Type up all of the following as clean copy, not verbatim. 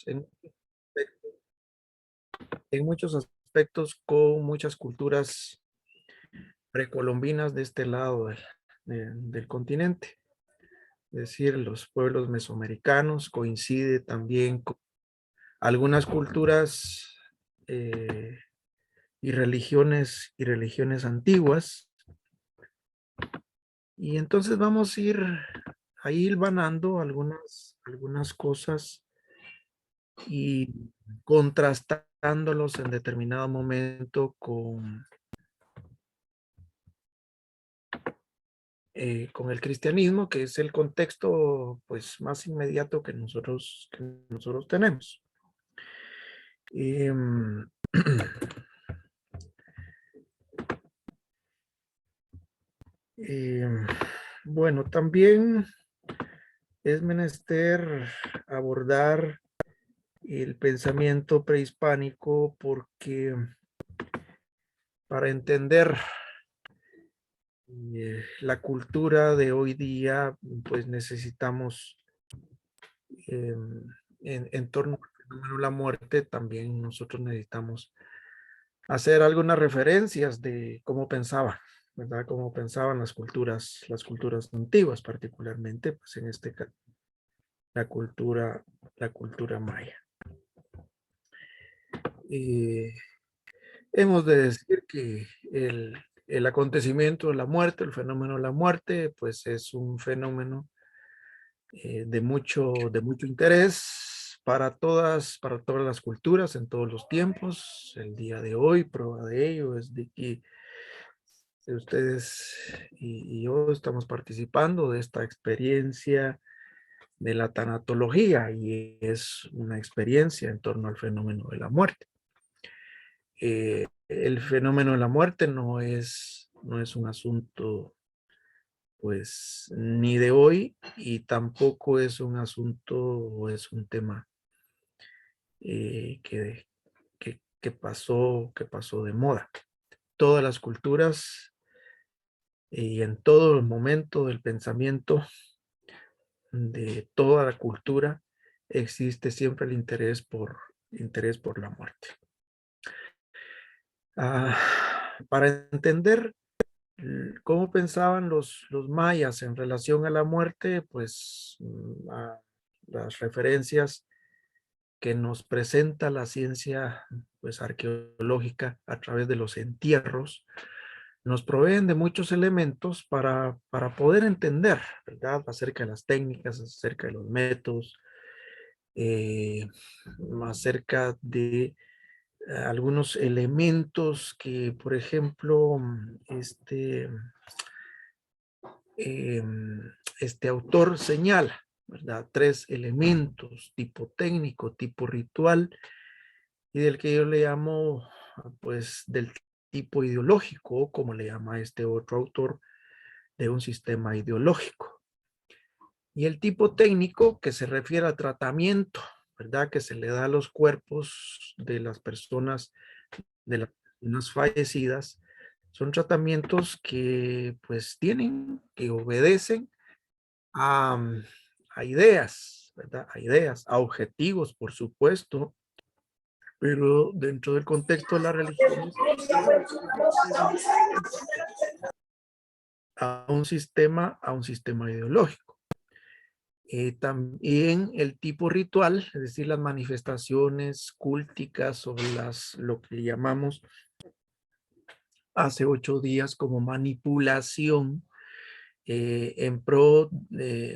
en, en muchos aspectos con muchas culturas precolombinas de este lado del continente. Es decir, los pueblos mesoamericanos coincide también con algunas culturas eh, y religiones antiguas. Y entonces vamos a ir ahí hilvanando algunas cosas y contrastándolos en determinado momento con el cristianismo, que es el contexto pues más inmediato que nosotros tenemos. Em, em, bueno, también es menester abordar el pensamiento prehispánico porque para entender la cultura de hoy día, pues necesitamos en torno al fenómeno de la muerte, también nosotros necesitamos hacer algunas referencias de cómo pensaban, ¿verdad? Cómo pensaban las culturas antiguas, particularmente, pues en este caso, la cultura, la cultura maya. Eh, hemos de decir que el acontecimiento de la muerte, el fenómeno de la muerte, pues es un fenómeno de mucho interés para todas las culturas en todos los tiempos. El día de hoy, prueba de ello es de que ustedes y yo estamos participando de esta experiencia de la tanatología y es una experiencia en torno al fenómeno de la muerte. El fenómeno de la muerte no es un asunto pues ni de hoy y tampoco es un asunto o es un tema que, que pasó de moda. Todas las culturas y en todo el momento del pensamiento de toda la cultura existe siempre el interés por la muerte. Ah, para entender cómo pensaban los mayas en relación a la muerte, pues las referencias que nos presenta la ciencia pues arqueológica a través de los entierros nos proveen de muchos elementos para poder entender, ¿verdad? Acerca de las técnicas, acerca de los métodos, eh, acerca de algunos elementos que, por ejemplo, este autor señala, ¿verdad? 3 elementos, tipo técnico, tipo ritual, y del que yo le llamo, pues, del tipo ideológico, o como le llama este otro autor, de un sistema ideológico. Y el tipo técnico que se refiere al tratamiento, ¿verdad? Que se le da a los cuerpos de las personas fallecidas, son tratamientos que pues que obedecen a, a ideas, ¿verdad? A ideas, a objetivos, por supuesto, pero dentro del contexto de las religiones, a un sistema ideológico. También el tipo ritual, es decir, las manifestaciones cúlticas o lo que llamamos hace 8 días como manipulación,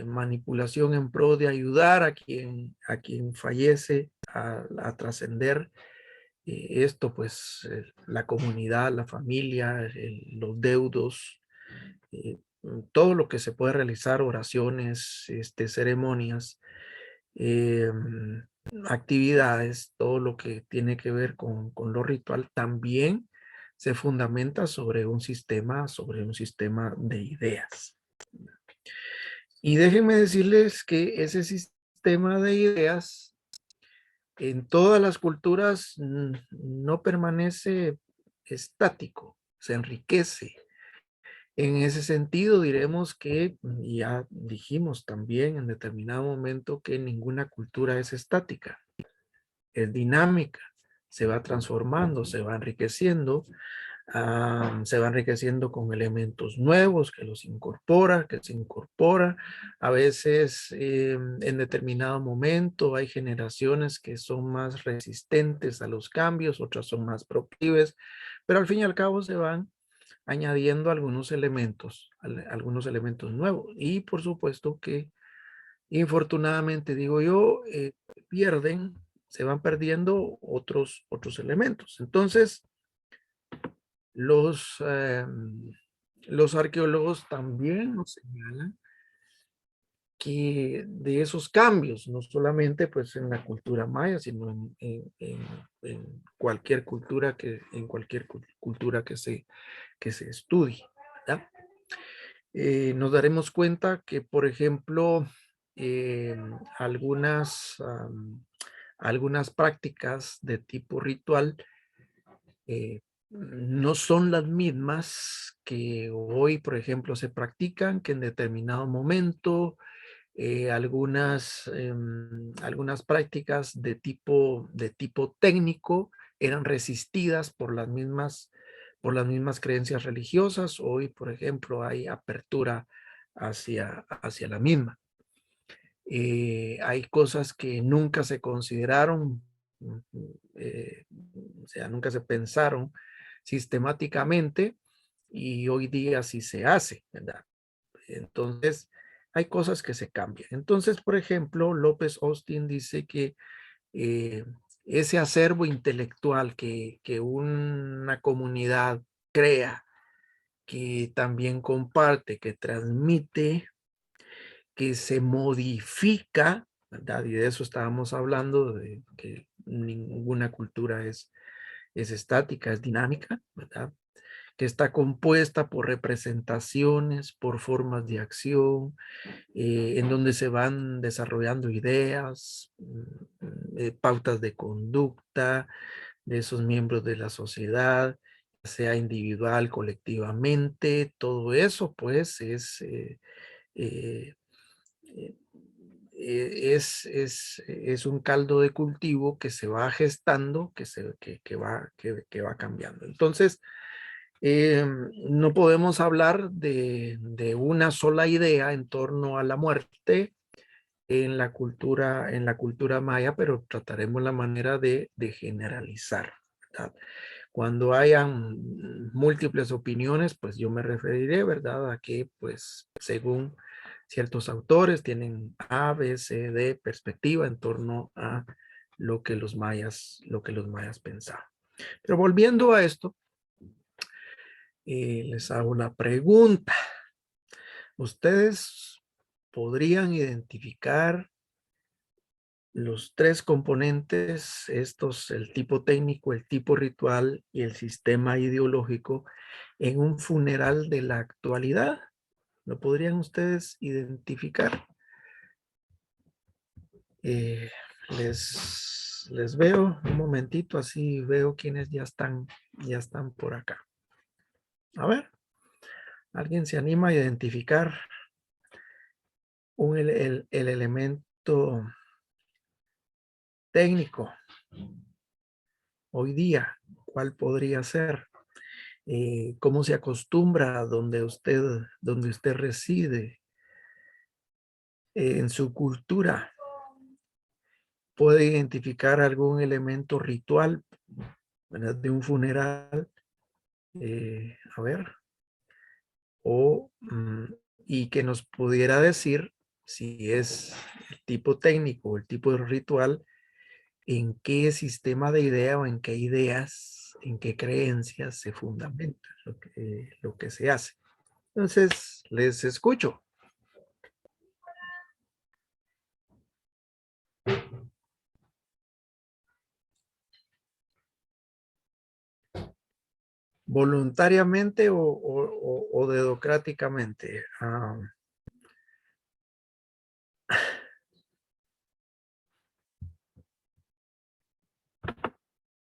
manipulación en pro de ayudar a quien fallece a trascender esto, pues la comunidad, la familia, los deudos, todo lo que se puede realizar, oraciones, ceremonias, eh, actividades, todo lo que tiene que ver con lo ritual, también se fundamenta sobre un sistema de ideas. Y déjenme decirles que ese sistema de ideas en todas las culturas no permanece estático, se enriquece En ese sentido, diremos que, y ya dijimos también en determinado momento, que ninguna cultura es estática, es dinámica, se va transformando, se va enriqueciendo, se va enriqueciendo con elementos nuevos que los incorpora, que se incorpora. A veces en determinado momento hay generaciones que son más resistentes a los cambios, otras son más proclives, pero al fin y al cabo se van añadiendo algunos elementos nuevos. Y por supuesto que, infortunadamente, digo yo, se van perdiendo otros elementos. Entonces, los, los arqueólogos también nos señalan que de esos cambios, no solamente pues en la cultura maya, sino en cualquier cultura que se estudie, ¿verdad? Nos daremos cuenta que, por ejemplo, eh, algunas, algunas prácticas de tipo ritual no son las mismas que hoy, por ejemplo, se practican, que en determinado momento algunas prácticas de tipo técnico eran resistidas por las mismas creencias religiosas. Hoy, por ejemplo, hay apertura hacia la misma. Hay cosas que nunca se consideraron, o sea, nunca se pensaron sistemáticamente y hoy día sí se hace, ¿verdad? Entonces, hay cosas que se cambian. Entonces, por ejemplo, López Austin dice que eh, ese acervo intelectual que una comunidad crea, que también comparte, que transmite, que se modifica, ¿verdad? Y de eso estábamos hablando, de que ninguna cultura es estática, es dinámica, ¿verdad? Que está compuesta por representaciones, por formas de acción, en donde se van desarrollando ideas, pautas de conducta de esos miembros de la sociedad, sea individual, colectivamente, todo eso pues eh, eh, es un caldo de cultivo que se va gestando, que va cambiando. Entonces, no podemos hablar de una sola idea en torno a la muerte en la cultura maya, pero trataremos la manera de generalizar, ¿verdad? Cuando hayan múltiples opiniones, pues yo me referiré, ¿verdad? A que, pues, según ciertos autores tienen A, B, C, D perspectiva en torno a lo que los mayas pensaban. Pero volviendo a esto, les hago la pregunta. ¿Ustedes podrían identificar los tres componentes, estos, el tipo técnico, el tipo ritual y el sistema ideológico, en un funeral de la actualidad? ¿Lo podrían ustedes identificar? Eh, les veo un momentito, así veo quienes ya están por acá. A ver, ¿alguien se anima a identificar el elemento técnico hoy día? ¿Cuál podría ser? ¿Cómo se acostumbra donde usted reside, en su cultura? ¿Puede identificar algún elemento ritual, ¿verdad? De un funeral? A ver, o, y que nos pudiera decir si es el tipo técnico o el tipo de ritual, en qué sistema de idea o en qué ideas, en qué creencias se fundamenta lo que se hace. Entonces, les escucho. ¿Voluntariamente o dedocráticamente?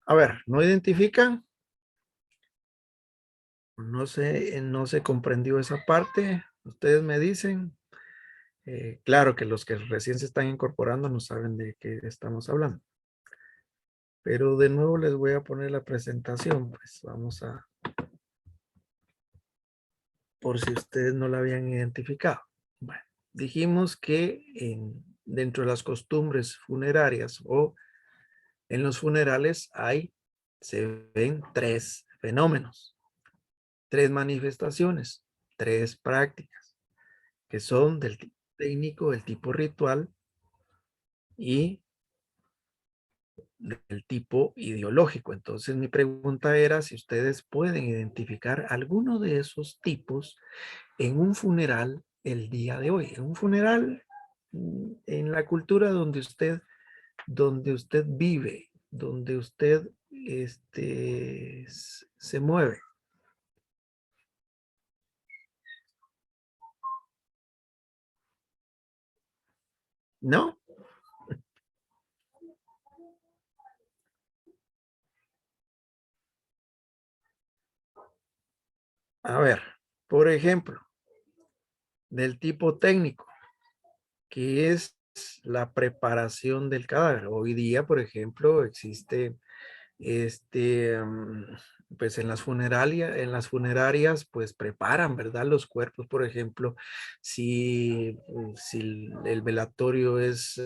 A ver, ¿no identifican? No sé, no se comprendió esa parte. Ustedes me dicen. Claro que los que recién se están incorporando no saben de qué estamos hablando. Pero de nuevo les voy a poner la presentación, pues vamos a, por si ustedes no la habían identificado. Bueno, dijimos que dentro de las costumbres funerarias o en los funerales se ven tres fenómenos, tres manifestaciones, tres prácticas, que son del tipo técnico, del tipo ritual y del tipo ideológico. Entonces, mi pregunta era si ustedes pueden identificar alguno de esos tipos en un funeral el día de hoy. En un funeral, en la cultura donde usted vive, donde usted se mueve. ¿No? A ver, por ejemplo, del tipo técnico, que es la preparación del cadáver. Hoy día, por ejemplo, existe pues en las funerarias, pues preparan, ¿verdad? Los cuerpos, por ejemplo, si el velatorio es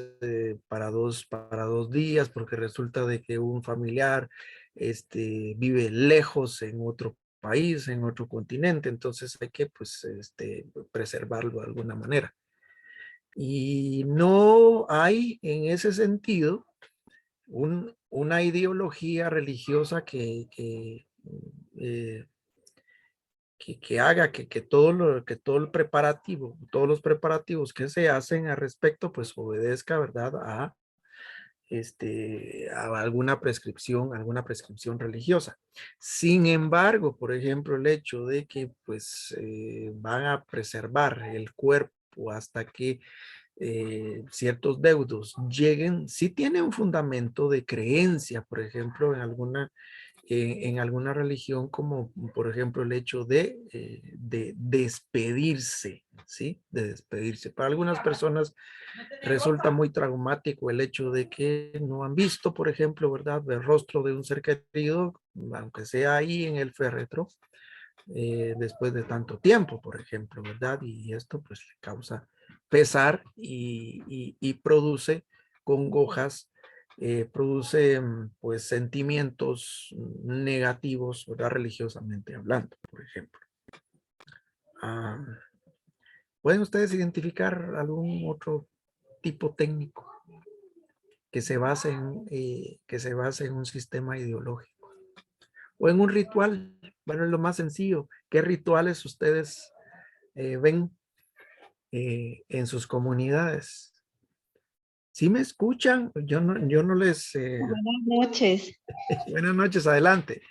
para dos días, porque resulta de que un familiar, vive lejos en otro país, en otro continente, entonces hay que, pues, preservarlo de alguna manera. Y no hay en ese sentido una ideología religiosa eh, que haga que todo el preparativo, todos los preparativos que se hacen al respecto, pues obedezca, ¿verdad? A alguna prescripción religiosa. Sin embargo, por ejemplo, el hecho de que pues van a preservar el cuerpo hasta que ciertos deudos lleguen, sí tiene un fundamento de creencia, por ejemplo, en alguna religión, como por ejemplo el hecho de despedirse, ¿sí? De despedirse. Para algunas personas resulta muy traumático el hecho de que no han visto, por ejemplo, ¿verdad? El rostro de un ser querido, aunque sea ahí en el féretro, después de tanto tiempo, por ejemplo, ¿verdad? Y esto pues le causa pesar y produce congojas, produce pues sentimientos negativos, ¿verdad? Religiosamente hablando, por ejemplo. Ah, ¿pueden ustedes identificar algún otro tipo técnico que se base en un sistema ideológico o en un ritual? Bueno, es lo más sencillo. ¿Qué rituales ustedes ven en sus comunidades? ¿Sí me escuchan? Yo no les... Buenas noches. Buenas noches, adelante.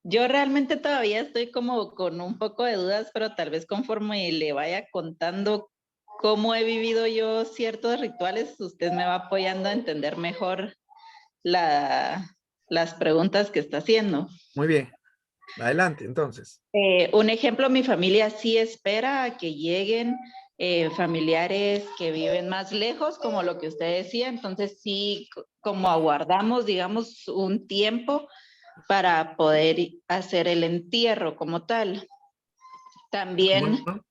Yo realmente todavía estoy como con un poco de dudas, pero tal vez conforme le vaya contando cómo he vivido yo ciertos rituales, usted me va apoyando a entender mejor la, las preguntas que está haciendo. Muy bien, adelante entonces. Un ejemplo, mi familia sí espera a que lleguen familiares que viven más lejos, como lo que usted decía, entonces sí, como aguardamos, digamos, un tiempo para poder hacer el entierro como tal. También, Bueno,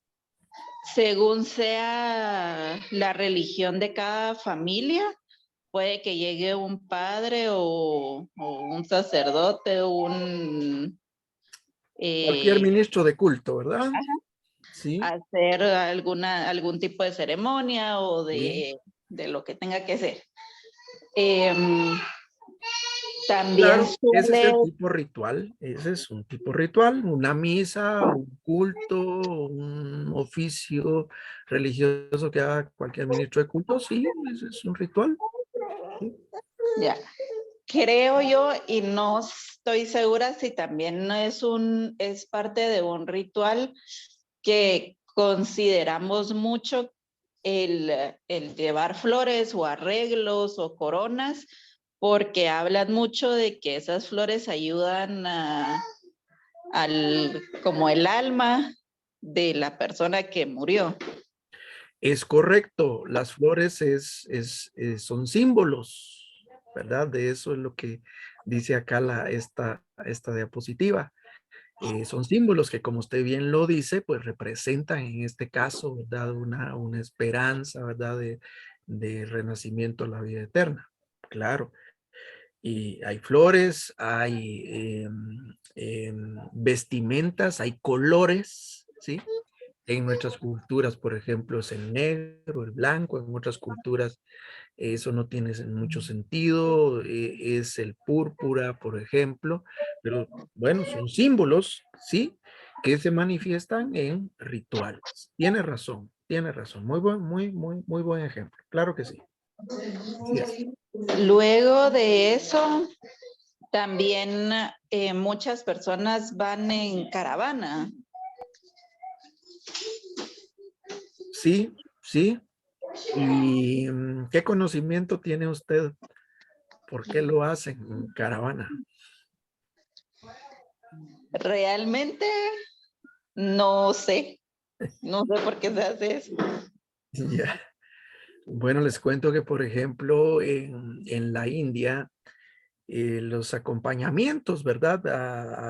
según sea la religión de cada familia, puede que llegue un padre o un sacerdote, cualquier eh, ministro de culto, ¿verdad? Sí, hacer algún tipo de ceremonia o sí. de lo que tenga que ser. Eh, También Claro, ese es suele, el tipo ritual, ese es un tipo ritual, una misa, un culto, un oficio religioso que haga cualquier ministro de culto, sí, ese es un ritual. Sí. ya, creo yo, y no estoy segura si también es parte de un ritual que consideramos mucho el llevar flores o arreglos o coronas, porque hablan mucho de que esas flores ayudan como el alma de la persona que murió. Es correcto, las flores son símbolos, ¿verdad? De eso es lo que dice acá esta diapositiva. Son símbolos que, como usted bien lo dice, pues representan en este caso, ¿verdad? Una esperanza, ¿verdad? De renacimiento a la vida eterna. Claro. Y hay flores, hay vestimentas, hay colores, ¿sí? En nuestras culturas, por ejemplo, es el negro, el blanco, en otras culturas eso no tiene mucho sentido, es el púrpura, por ejemplo, pero bueno, son símbolos, ¿sí? Que se manifiestan en rituales. Tiene razón. Muy buen ejemplo. Claro que sí. Así es. Luego de eso, también muchas personas van en caravana. Sí, sí. ¿Y qué conocimiento tiene usted? ¿Por qué lo hacen en caravana? Realmente no sé, no sé por qué se hace eso. Ya. Bueno, les cuento que, por ejemplo, en la India, los acompañamientos, ¿verdad?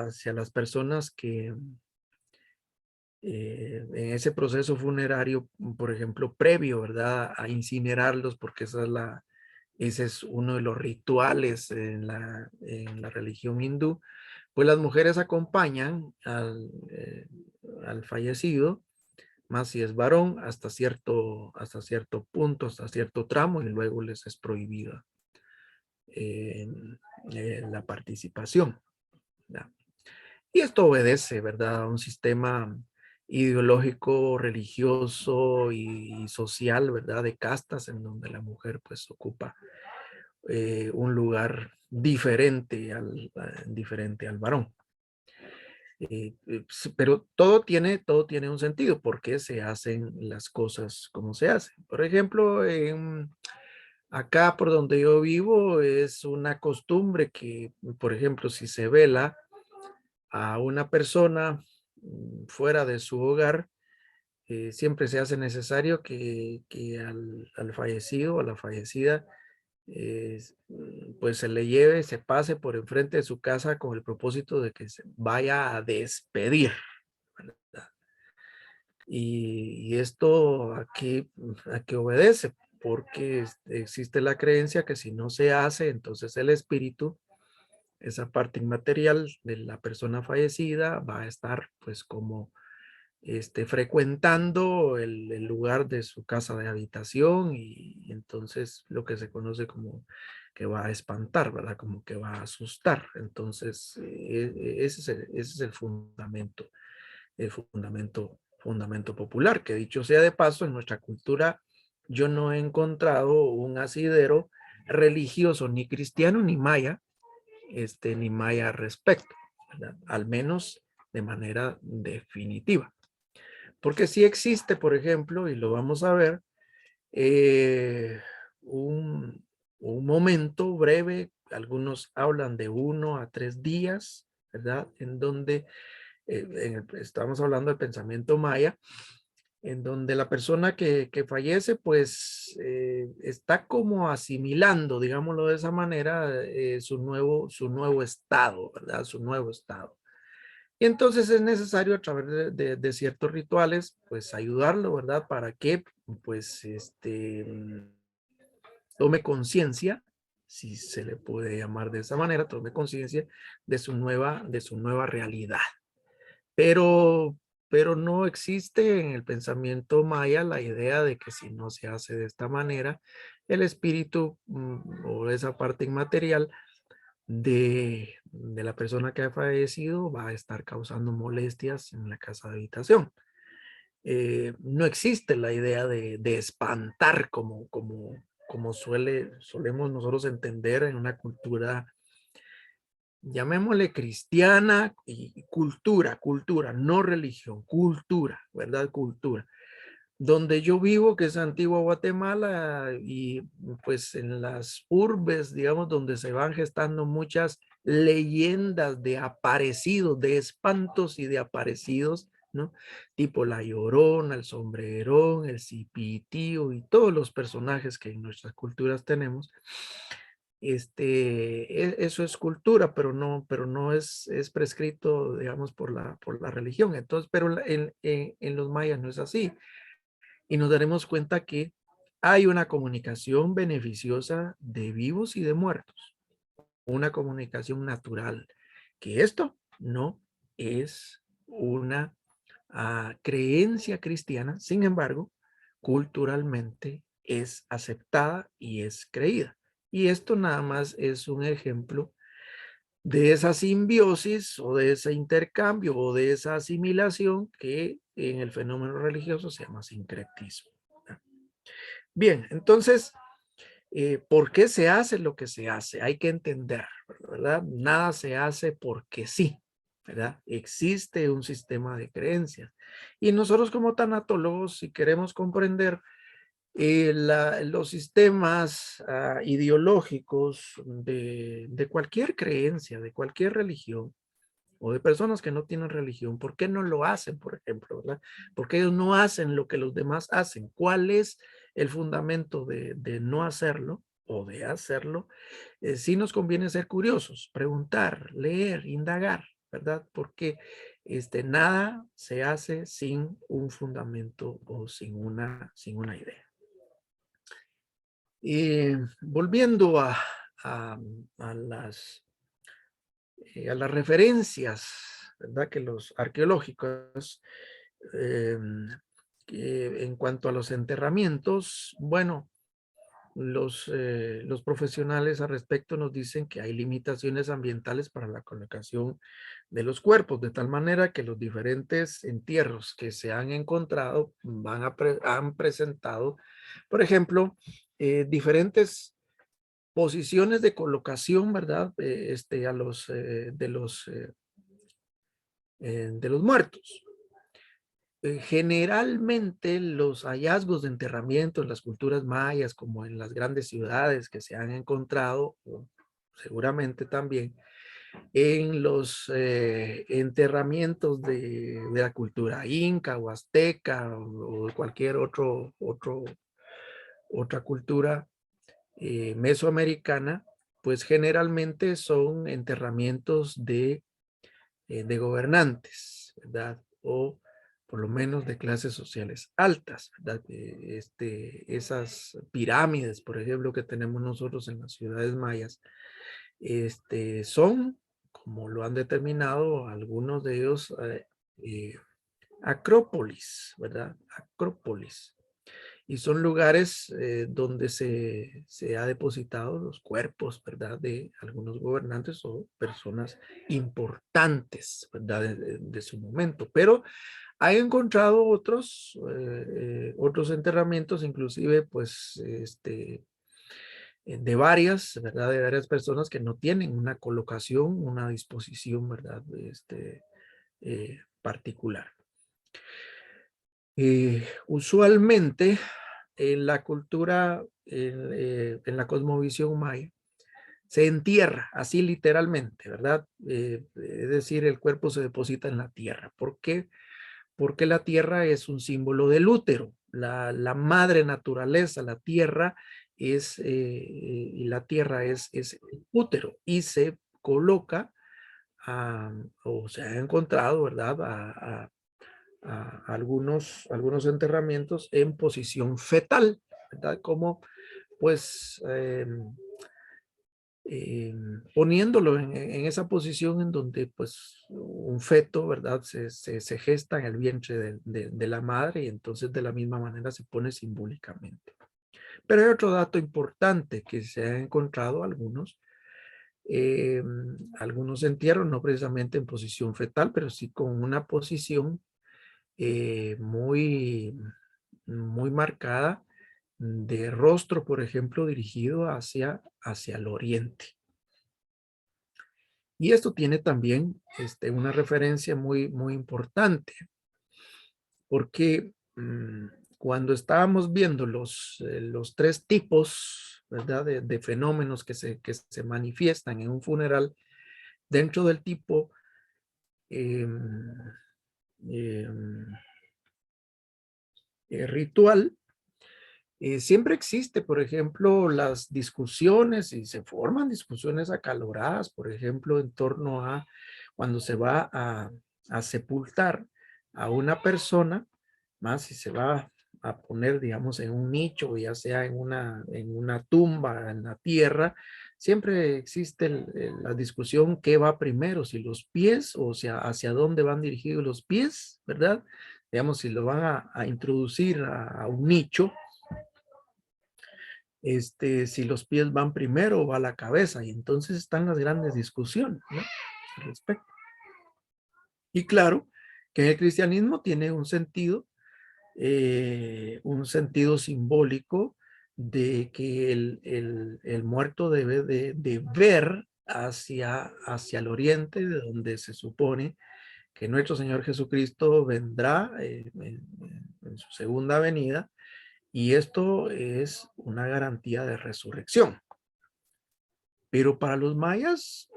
Hacia las personas que en ese proceso funerario, por ejemplo, previo, ¿verdad? A incinerarlos, porque ese es uno de los rituales en la religión hindú, pues las mujeres acompañan al fallecido, más si es varón, hasta cierto punto, hasta cierto tramo, y luego les es prohibida eh, la participación, ¿verdad? Y esto obedece, ¿verdad? A un sistema ideológico, religioso y social, ¿verdad? De castas en donde la mujer pues ocupa un lugar diferente al varón. Pero todo tiene un sentido, porque se hacen las cosas como se hacen. Por ejemplo, acá por donde yo vivo es una costumbre que, por ejemplo, si se vela a una persona fuera de su hogar, siempre se hace necesario que al fallecido o a la fallecida, pues se le lleve, se pase por enfrente de su casa con el propósito de que se vaya a despedir, ¿verdad? Y esto a qué obedece, porque existe la creencia que si no se hace, entonces el espíritu, esa parte inmaterial de la persona fallecida, va a estar pues como frecuentando el lugar de su casa de habitación y entonces lo que se conoce como que va a espantar, ¿verdad? Como que va a asustar. Entonces, ese es el fundamento popular, que dicho sea de paso, en nuestra cultura yo no he encontrado un asidero religioso, ni cristiano, ni maya al respecto, ¿verdad? Al menos de manera definitiva. Porque sí existe, por ejemplo, y lo vamos a ver, eh, un, un momento breve, algunos hablan de 1 a 3 días, ¿verdad? En donde estamos hablando del pensamiento maya, en donde la persona que fallece, pues está como asimilando, digámoslo de esa manera, su nuevo estado, ¿verdad? Su nuevo estado. Y entonces es necesario a través de ciertos rituales, pues ayudarlo, ¿verdad? Para que, pues, tome conciencia, si se le puede llamar de esa manera, tome conciencia de su nueva realidad. Pero, pero no existe en el pensamiento maya la idea de que si no se hace de esta manera, el espíritu o esa parte inmaterial de la persona que ha fallecido va a estar causando molestias en la casa de habitación. No existe la idea de espantar como solemos nosotros entender en una cultura, llamémosle cristiana y cultura, no religión, cultura, ¿verdad? Cultura. Donde yo vivo, que es Antigua Guatemala, y pues en las urbes, digamos, donde se van gestando muchas leyendas de aparecidos, de espantos y de aparecidos, ¿no? Tipo la Llorona, el Sombrerón, el Cipitío y todos los personajes que en nuestras culturas tenemos. Eso es cultura, pero no es prescrito, digamos, por la religión. Entonces, pero en los mayas no es así. Y nos daremos cuenta que hay una comunicación beneficiosa de vivos y de muertos, una comunicación natural, que esto no es una creencia cristiana, sin embargo, culturalmente es aceptada y es creída. Y esto nada más es un ejemplo de esa simbiosis o de ese intercambio o de esa asimilación que en el fenómeno religioso se llama sincretismo. Bien, entonces, ¿por qué se hace lo que se hace? Hay que entender, ¿verdad? Nada se hace porque sí, ¿verdad? Existe un sistema de creencias. Y nosotros como tanatólogos, si queremos comprender los sistemas ideológicos de cualquier creencia, de cualquier religión, o de personas que no tienen religión, ¿por qué no lo hacen, por ejemplo, verdad? Porque ellos no hacen lo que los demás hacen. ¿Cuál es el fundamento de no hacerlo o de hacerlo? Sí nos conviene ser curiosos, preguntar, leer, indagar, ¿verdad? Porque nada se hace sin un fundamento o sin una idea. Volviendo a, a las referencias, ¿verdad? Que los arqueológicos, eh, que en cuanto a los enterramientos, bueno, los profesionales al respecto nos dicen que hay limitaciones ambientales para la colocación de los cuerpos, de tal manera que los diferentes entierros que se han encontrado han presentado, por ejemplo, diferentes posiciones de colocación, ¿verdad? A los, de los muertos. Generalmente los hallazgos de enterramiento en las culturas mayas, como en las grandes ciudades que se han encontrado, o seguramente también en los enterramientos de la cultura inca o azteca o cualquier otra cultura mesoamericana, pues generalmente son enterramientos de gobernantes, ¿verdad? O por lo menos de clases sociales altas, ¿verdad? Esas pirámides, por ejemplo, que tenemos nosotros en las ciudades mayas, son, como lo han determinado algunos de ellos, eh, acrópolis, ¿verdad? Acrópolis. Y son lugares donde se ha depositado los cuerpos, ¿verdad? De algunos gobernantes o personas importantes, ¿verdad? De su momento. Pero ha encontrado otros enterramientos, inclusive, pues, de varias, ¿verdad? De varias personas que no tienen una colocación, una disposición, ¿verdad? Particular. Usualmente en la cultura, en la cosmovisión maya, se entierra, así literalmente, ¿verdad? Es decir, el cuerpo se deposita en la tierra. ¿Por qué? Porque la tierra es un símbolo del útero. La madre naturaleza, la tierra y la tierra es el útero y se coloca o se ha encontrado, ¿verdad? Algunos enterramientos en posición fetal, ¿verdad? Como pues poniéndolo en esa posición en donde pues un feto, ¿verdad? Se gesta en el vientre de la madre y entonces de la misma manera se pone simbólicamente. Pero hay otro dato importante que se han encontrado algunos entierros, no precisamente en posición fetal, pero sí con una posición muy, muy marcada de rostro, por ejemplo, dirigido hacia el oriente. Y esto tiene también una referencia muy, muy importante, porque cuando estábamos viendo los tres tipos, ¿verdad? De fenómenos que se manifiestan en un funeral, dentro del tipo em, em, ritual, siempre existe, por ejemplo, las discusiones y se forman discusiones acaloradas, por ejemplo, en torno a cuando se va a sepultar a una persona, más si se va a poner, digamos, en un nicho, ya sea en una tumba, en la tierra, siempre existe la discusión qué va primero, si los pies o sea, hacia dónde van dirigidos los pies, ¿verdad? Digamos, si lo van a introducir a un nicho, si los pies van primero o va la cabeza, y entonces están las grandes discusiones, ¿no? Al respecto. Y claro, que el cristianismo tiene un sentido simbólico de que el muerto debe de ver hacia el oriente, de donde se supone que nuestro Señor Jesucristo vendrá en su segunda venida, y esto es una garantía de resurrección. Pero para los mayas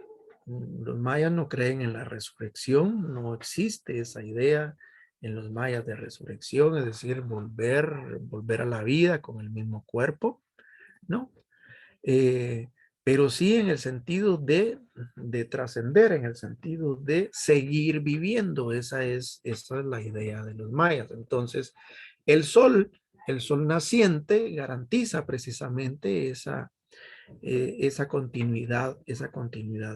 no creen en la resurrección, no existe esa idea en los mayas de resurrección, es decir, volver a la vida con el mismo cuerpo, ¿no? Eh, pero sí en el sentido de trascender, en el sentido de seguir viviendo, esa es la idea de los mayas. Entonces, el sol, el sol naciente garantiza precisamente esa continuidad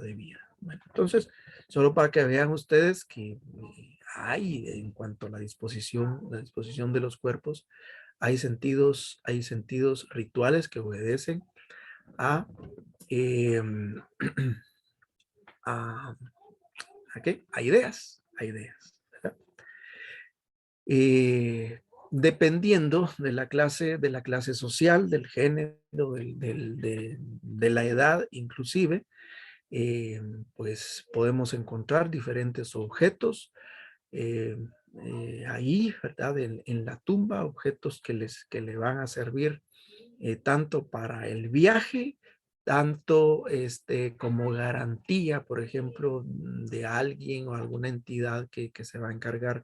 de vida. Bueno, entonces, solo para que vean ustedes que hay en cuanto a la disposición de los cuerpos, hay sentidos rituales que obedecen a, eh, a, ¿a qué? A ideas, ¿verdad? Eh, Dependiendo de la clase social, del género, de la edad inclusive, pues podemos encontrar diferentes objetos eh, ahí, ¿verdad? En la tumba, objetos que le van a servir tanto para el viaje, tanto como garantía, por ejemplo, de alguien o alguna entidad que se va a encargar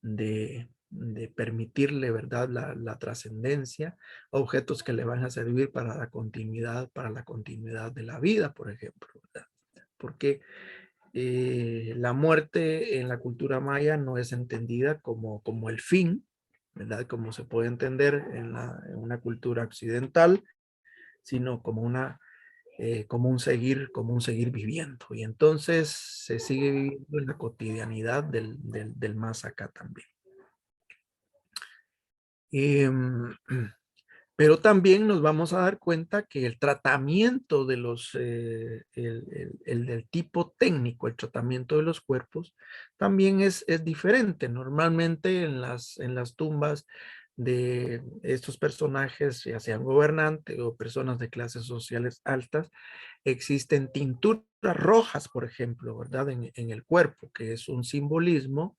de permitirle, ¿verdad? La trascendencia, objetos que le van a servir para la continuidad de la vida, por ejemplo, ¿verdad? Porque la muerte en la cultura maya no es entendida como el fin, ¿verdad? Como se puede entender en una cultura occidental, sino como un seguir viviendo. Y entonces se sigue viviendo en la cotidianidad del más acá también. Em, pero también nos vamos a dar cuenta que el tratamiento de el del tipo técnico, el tratamiento de los cuerpos, también es diferente. Normalmente en las tumbas de estos personajes, ya sean gobernantes o personas de clases sociales altas, existen tinturas rojas, por ejemplo, ¿verdad? En el cuerpo, que es un simbolismo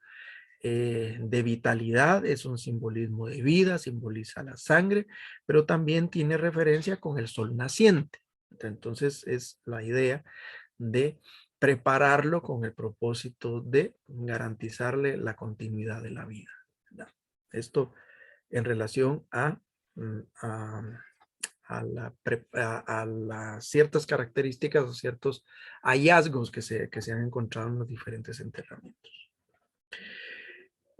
de vitalidad, es un simbolismo de vida, simboliza la sangre, pero también tiene referencia con el sol naciente. Entonces es la idea de prepararlo con el propósito de garantizarle la continuidad de la vida, ¿verdad? Esto en relación mm, a, a las ciertas características o ciertos hallazgos que se han encontrado en los diferentes enterramientos.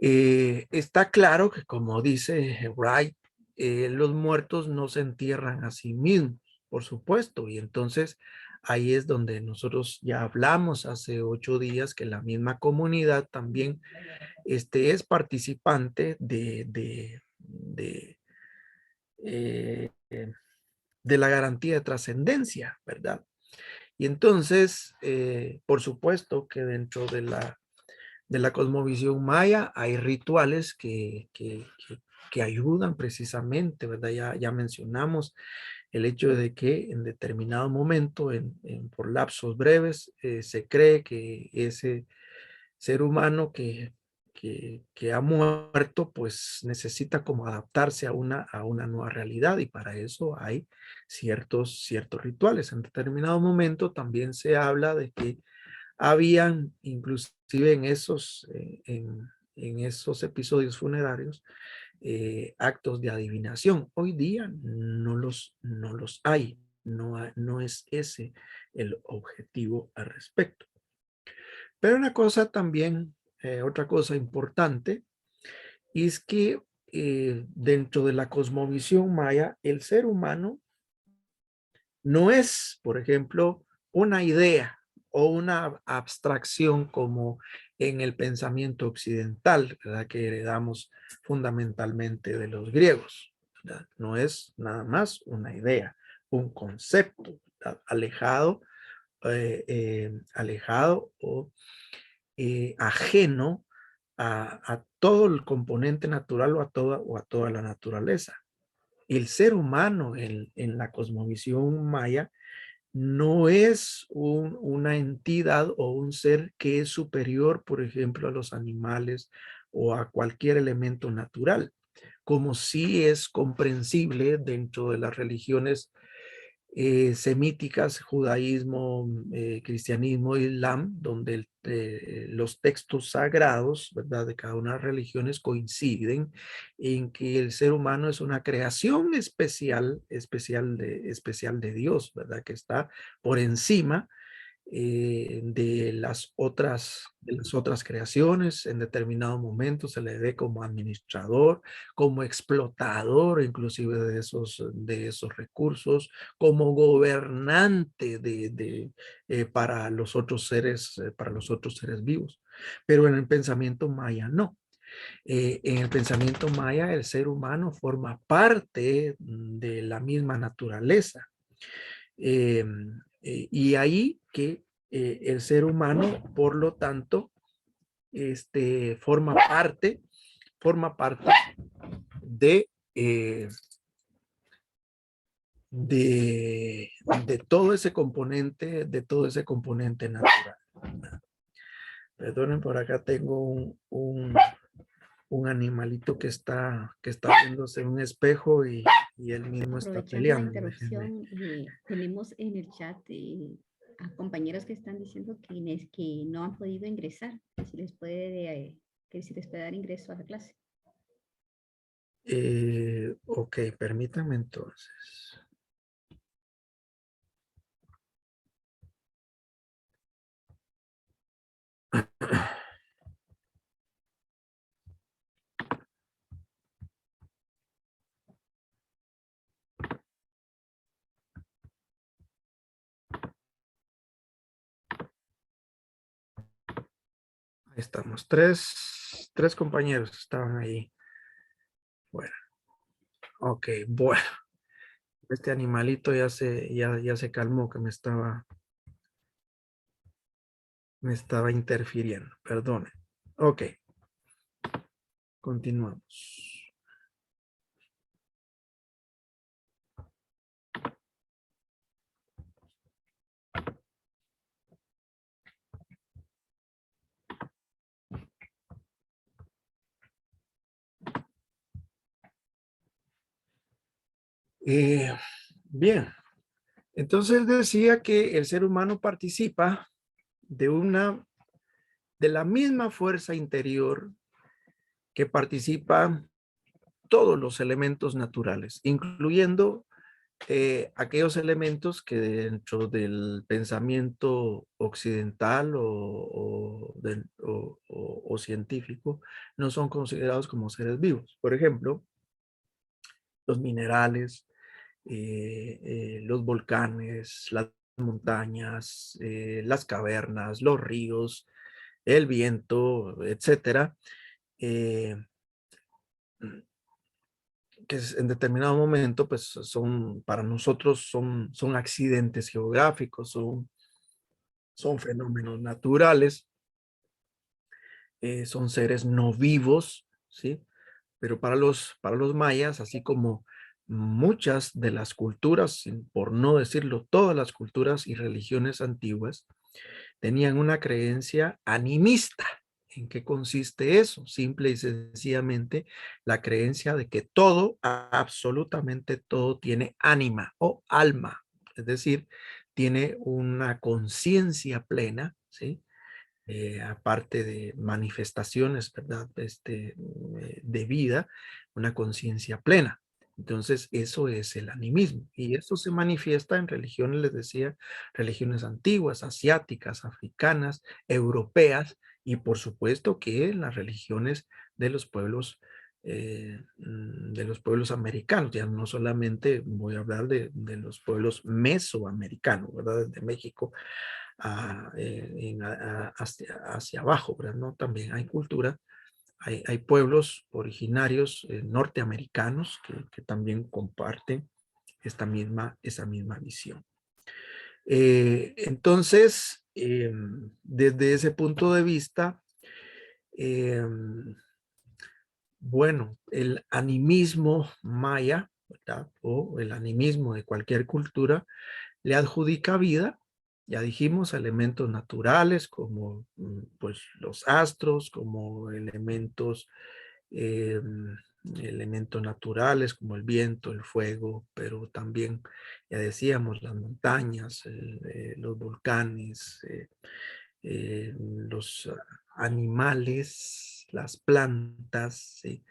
Está claro que, como dice Wright, los muertos no se entierran a sí mismos, por supuesto, y entonces ahí es donde nosotros ya hablamos hace 8 días que la misma comunidad también es participante eh, de la garantía de trascendencia, ¿verdad? Y entonces, por supuesto que dentro de la cosmovisión maya hay rituales que ayudan precisamente, ¿verdad? Ya mencionamos el hecho de que en determinado momento, por lapsos breves, se cree que ese ser humano que ha muerto, pues necesita como adaptarse a una nueva realidad, y para eso hay ciertos rituales. En determinado momento también se habla de que habían inclusive en esos episodios funerarios actos de adivinación. Hoy día no los hay, no es ese el objetivo al respecto. Pero una cosa también, otra cosa importante, es que dentro de la cosmovisión maya, el ser humano no es, por ejemplo, una idea o una abstracción como en el pensamiento occidental, ¿verdad? Que heredamos fundamentalmente de los griegos, ¿verdad? No es nada más una idea, un concepto, ¿verdad? Alejado o ajeno a todo el componente natural o a toda la naturaleza. El ser humano en la cosmovisión maya no es una entidad o un ser que es superior, por ejemplo, a los animales o a cualquier elemento natural, como sí es comprensible dentro de las religiones semíticas, judaísmo, cristianismo, islam, donde los textos sagrados, ¿verdad?, de cada una de las religiones coinciden en que el ser humano es una creación especial de Dios, ¿verdad?, que está por encima de las otras creaciones. En determinado momento se le ve como administrador, como explotador, inclusive de esos recursos, como gobernante para los otros seres vivos. Pero en el pensamiento maya no. En el pensamiento maya el ser humano forma parte de la misma naturaleza. Y ahí que el ser humano, por lo tanto, forma parte de, eh, de todo ese componente natural. Perdonen, por acá tengo un animalito que está viéndose en un espejo y él mismo está Aprovechando la peleando. Déjenme. interrupción, tenemos en el chat a compañeros que están diciendo que no han podido ingresar, que si les puede dar ingreso a la clase. Ok, permítanme entonces. Ahí estamos, tres compañeros estaban ahí. Bueno, ok, bueno. Este animalito ya se calmó, que me estaba interfiriendo. Perdone. Ok, continuamos. Bien, entonces decía que el ser humano participa de la misma fuerza interior que participa todos los elementos naturales, incluyendo aquellos elementos que dentro del pensamiento occidental o científico no son considerados como seres vivos. Por ejemplo, los minerales, los volcanes, las montañas, las cavernas, los ríos, el viento, etcétera, eh, que en determinado momento, pues para nosotros son accidentes geográficos, son fenómenos naturales, son seres no vivos, ¿sí? Pero para los mayas, así como muchas de las culturas, por no decirlo, todas las culturas y religiones antiguas, tenían una creencia animista. ¿En qué consiste eso? Simple y sencillamente la creencia de que todo, absolutamente todo, tiene ánima o alma, es decir, tiene una conciencia plena, ¿sí? aparte de manifestaciones, ¿verdad? De vida, una conciencia plena. Entonces, eso es el animismo. Y eso se manifiesta en religiones, les decía, religiones antiguas, asiáticas, africanas, europeas, y por supuesto que en las religiones de los pueblos americanos. Ya no solamente voy a hablar de los pueblos mesoamericanos, ¿verdad? Desde México hacia abajo, ¿verdad? ¿No? También hay cultura, hay pueblos originarios norteamericanos que también comparten esa misma visión. Entonces, desde ese punto de vista, bueno, el animismo maya, ¿verdad? O el animismo de cualquier cultura, le adjudica vida, ya dijimos, elementos naturales como pues los astros, como eh, elementos naturales como el viento, el fuego, pero también, ya decíamos, las montañas, los volcanes, los animales, las plantas, ¿sí?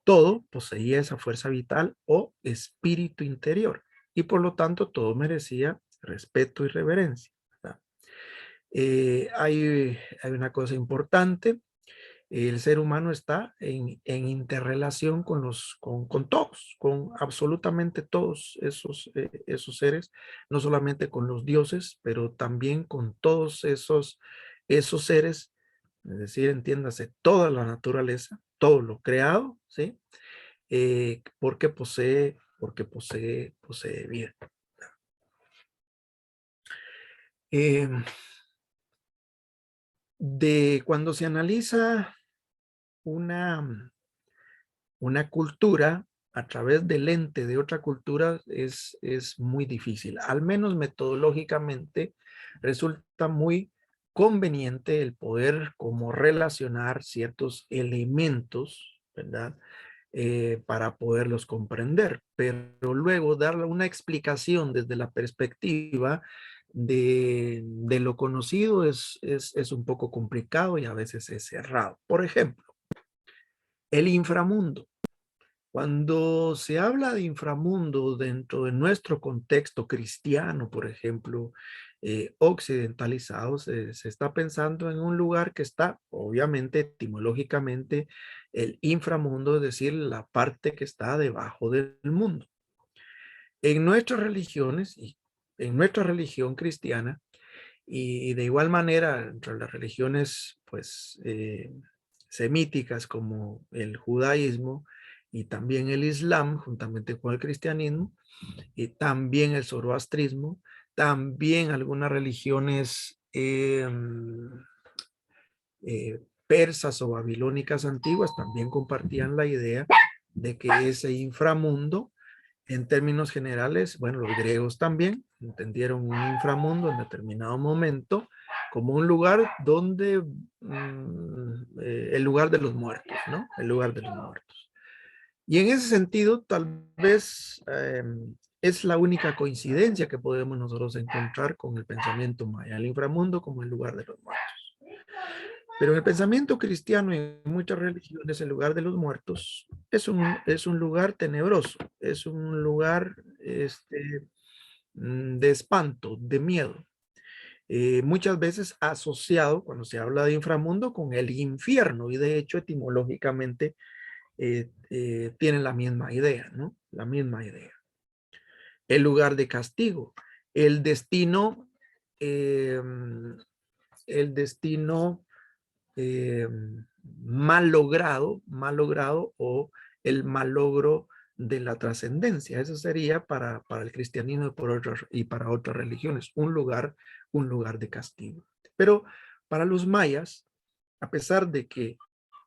Todo poseía esa fuerza vital o espíritu interior y por lo tanto todo merecía respeto y reverencia, ¿verdad? Hay una cosa importante, el ser humano está en interrelación con todos, con absolutamente todos esos seres, no solamente con los dioses, pero también con todos esos seres, es decir, entiéndase, toda la naturaleza, todo lo creado, ¿sí? Porque posee vida. Eh, cuando se analiza una, una cultura a través del lente de otra cultura es muy difícil. Al menos metodológicamente resulta muy conveniente el poder como relacionar ciertos elementos, ¿verdad? Para poderlos comprender, pero luego darle una explicación desde la perspectiva de lo conocido es un poco complicado y a veces es cerrado. Por ejemplo, el inframundo. Cuando se habla de inframundo dentro de nuestro contexto cristiano, por ejemplo, occidentalizado, se está pensando en un lugar que está, obviamente, etimológicamente, el inframundo, es decir, la parte que está debajo del mundo. En nuestras religiones, y en nuestra religión cristiana, y de igual manera entre las religiones, pues, semíticas como el judaísmo y también el islam, juntamente con el cristianismo, y también el zoroastrismo, también algunas religiones persas o babilónicas antiguas también compartían la idea de que ese inframundo, en términos generales, bueno, los griegos también entendieron un inframundo en determinado momento como un lugar donde, el lugar de los muertos, ¿no? El lugar de los muertos. Y en ese sentido, tal vez es la única coincidencia que podemos nosotros encontrar con el pensamiento maya, el inframundo como el lugar de los muertos. Pero en el pensamiento cristiano y en muchas religiones, el lugar de los muertos es un lugar tenebroso, es un lugar de espanto, de miedo. Muchas veces asociado, cuando se habla de inframundo, con el infierno, y de hecho etimológicamente tienen la misma idea, ¿no? La misma idea. El lugar de castigo, el destino, eh, el destino eh, mal logrado o el malogro de la trascendencia. Eso sería para el cristianismo y para otras religiones, un lugar de castigo. Pero para los mayas, a pesar de que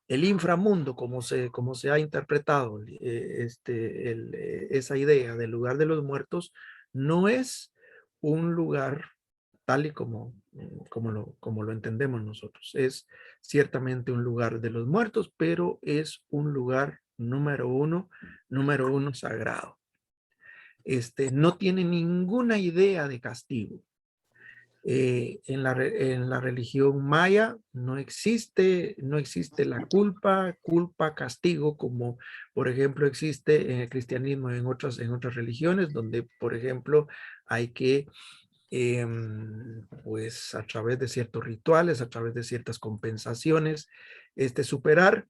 el inframundo, como se ha interpretado esa idea del lugar de los muertos, no es un lugar tal y como lo entendemos nosotros. Es ciertamente un lugar de los muertos, pero es un lugar número uno sagrado. No tiene ninguna idea de castigo. En la religión maya no existe culpa, castigo, como por ejemplo existe en el cristianismo y en otras religiones, donde por ejemplo hay que, pues a través de ciertos rituales, a través de ciertas compensaciones, superar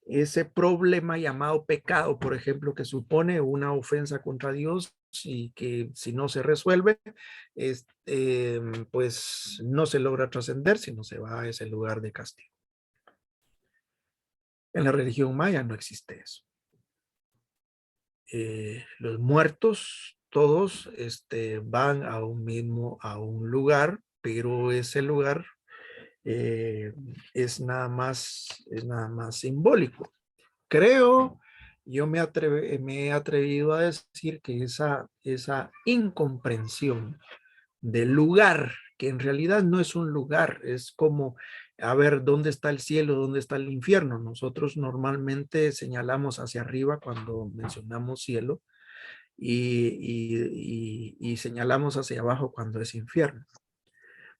ese problema llamado pecado, por ejemplo, que supone una ofensa contra Dios y que si no se resuelve, pues no se logra trascender, sino se va a ese lugar de castigo. En la religión maya no existe eso. Los muertos, todos van a un lugar, pero ese lugar es nada más simbólico. Creo, me he atrevido a decir que esa incomprensión del lugar, que en realidad no es un lugar, es como, a ver, ¿dónde está el cielo? ¿Dónde está el infierno? Nosotros normalmente señalamos hacia arriba cuando mencionamos cielo y señalamos hacia abajo cuando es infierno,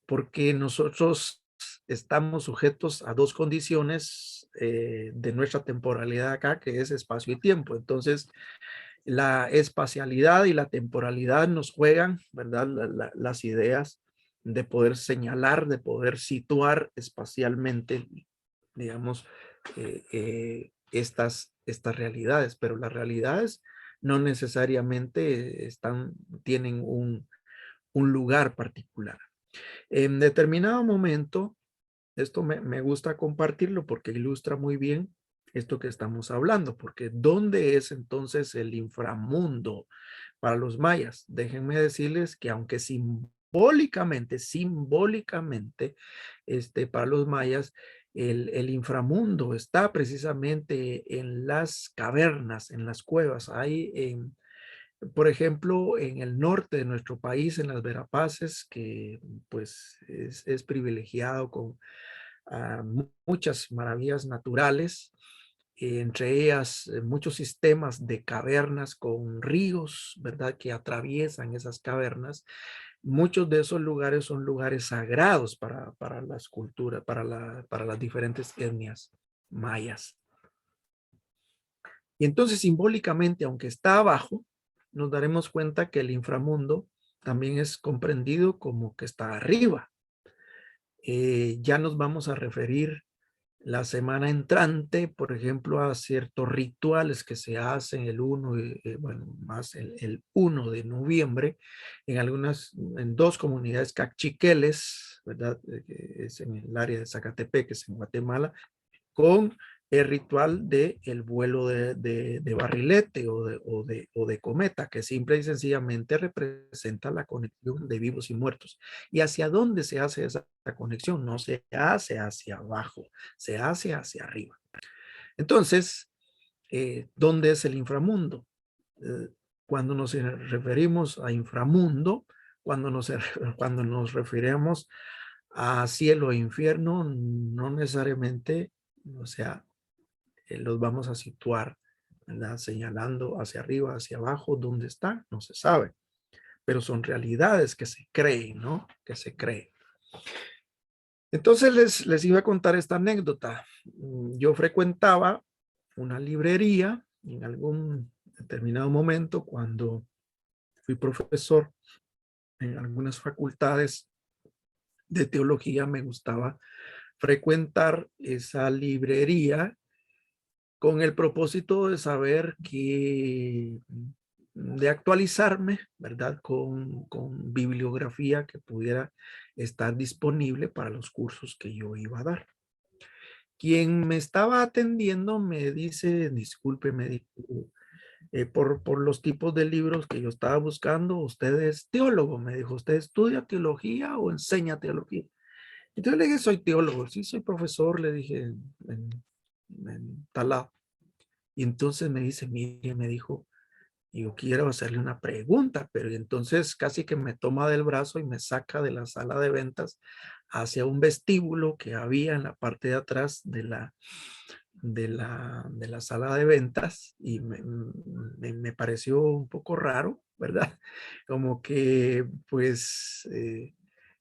porque nosotros estamos sujetos a dos condiciones de nuestra temporalidad acá, que es espacio y tiempo. Entonces, la espacialidad y la temporalidad nos juegan, ¿verdad? Las ideas de poder señalar, de poder situar espacialmente, digamos, estas realidades, pero las realidades no necesariamente tienen un lugar particular. En determinado momento, esto me gusta compartirlo porque ilustra muy bien esto que estamos hablando, porque ¿dónde es entonces el inframundo para los mayas? Déjenme decirles que aunque simbólicamente, para los mayas, el inframundo está precisamente en las cavernas, en las cuevas. Por ejemplo, en el norte de nuestro país, en las Verapaces, que pues es privilegiado con muchas maravillas naturales, entre ellas muchos sistemas de cavernas con ríos, ¿verdad? Que atraviesan esas cavernas. Muchos de esos lugares son lugares sagrados para las culturas, para las diferentes etnias mayas. Y entonces simbólicamente, aunque está abajo, nos daremos cuenta que el inframundo también es comprendido como que está arriba. Ya nos vamos a referir la semana entrante, por ejemplo, a ciertos rituales que se hacen el 1, bueno, más el 1 de noviembre, en dos comunidades cachiqueles, ¿verdad? Es en el área de Zacatepec, que es en Guatemala, con el ritual de el vuelo de barrilete o de cometa, que simple y sencillamente representa la conexión de vivos y muertos. ¿Y hacia dónde se hace esa conexión? No se hace hacia abajo, se hace hacia arriba. Entonces, ¿dónde es el inframundo? Cuando nos referimos a inframundo, cuando nos referimos a cielo e infierno, no necesariamente, o sea, los vamos a situar, ¿verdad? Señalando hacia arriba, hacia abajo, ¿dónde está? No se sabe, pero son realidades que se creen, ¿no? Que se creen. Entonces les iba a contar esta anécdota. Yo frecuentaba una librería en algún determinado momento cuando fui profesor en algunas facultades de teología. Me gustaba frecuentar esa librería con el propósito de saber de actualizarme, ¿verdad? Con bibliografía que pudiera estar disponible para los cursos que yo iba a dar. Quien me estaba atendiendo me dice, disculpe, me dijo, por los tipos de libros que yo estaba buscando, usted es teólogo, me dijo, ¿usted estudia teología o enseña teología? Entonces le dije, soy teólogo, sí, soy profesor, le dije, en tal lado. Y entonces me dice, mire, me dijo, yo quiero hacerle una pregunta, pero entonces casi que me toma del brazo y me saca de la sala de ventas hacia un vestíbulo que había en la parte de atrás de la sala de ventas y me pareció un poco raro, ¿verdad? Como que pues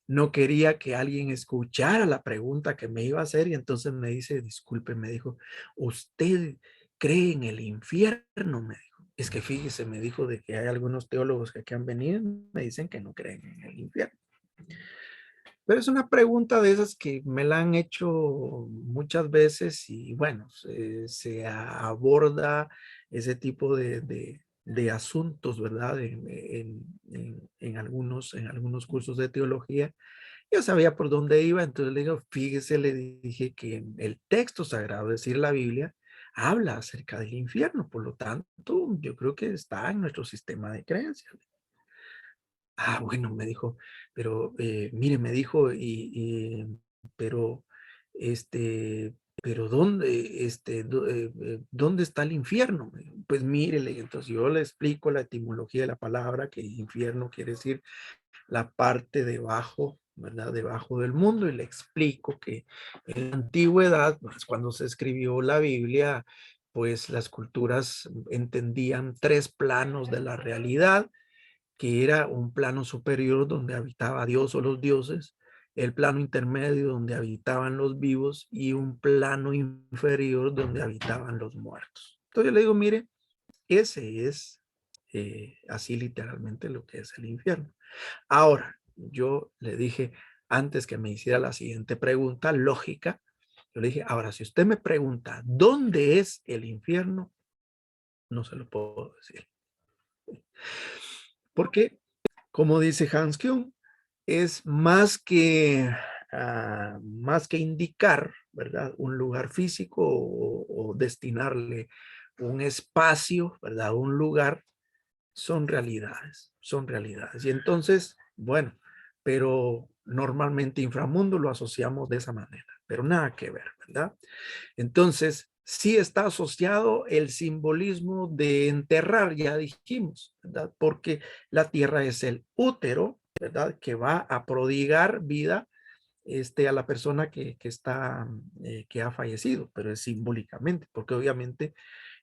no quería que alguien escuchara la pregunta que me iba a hacer y entonces me dice, disculpe, me dijo, ¿usted cree en el infierno? Me dijo. Es que fíjese, me dijo de que hay algunos teólogos que aquí han venido y me dicen que no creen en el infierno. Pero es una pregunta de esas que me la han hecho muchas veces y bueno, se aborda ese tipo de asuntos, ¿verdad? En algunos cursos de teología. Yo sabía por dónde iba, entonces le digo, fíjese, le dije que el texto sagrado, es decir, la Biblia, habla acerca del infierno, por lo tanto, yo creo que está en nuestro sistema de creencias. Ah, bueno, me dijo, pero mire, me dijo, pero, este, pero ¿dónde, dónde está el infierno? Pues mírele, entonces yo le explico la etimología de la palabra, que infierno quiere decir la parte debajo, ¿verdad? Debajo del mundo, y le explico que en la antigüedad, pues cuando se escribió la Biblia, pues las culturas entendían tres planos de la realidad, que era un plano superior donde habitaba Dios o los dioses, el plano intermedio donde habitaban los vivos y un plano inferior donde habitaban los muertos. Entonces yo le digo, mire, ese es así literalmente lo que es el infierno. Ahora, yo le dije antes que me hiciera la siguiente pregunta lógica, yo le dije, ahora, si usted me pregunta, ¿dónde es el infierno? No se lo puedo decir. Porque, como dice Hans Kuhn, es más que indicar, ¿verdad? Un lugar físico o destinarle un espacio, ¿verdad? Un lugar, son realidades, son realidades. Y entonces, bueno, pero normalmente inframundo lo asociamos de esa manera, pero nada que ver, ¿verdad? Entonces, sí está asociado el simbolismo de enterrar, ya dijimos, ¿verdad? Porque la tierra es el útero, ¿verdad? Que va a prodigar vida a la persona que ha fallecido, pero es simbólicamente, porque obviamente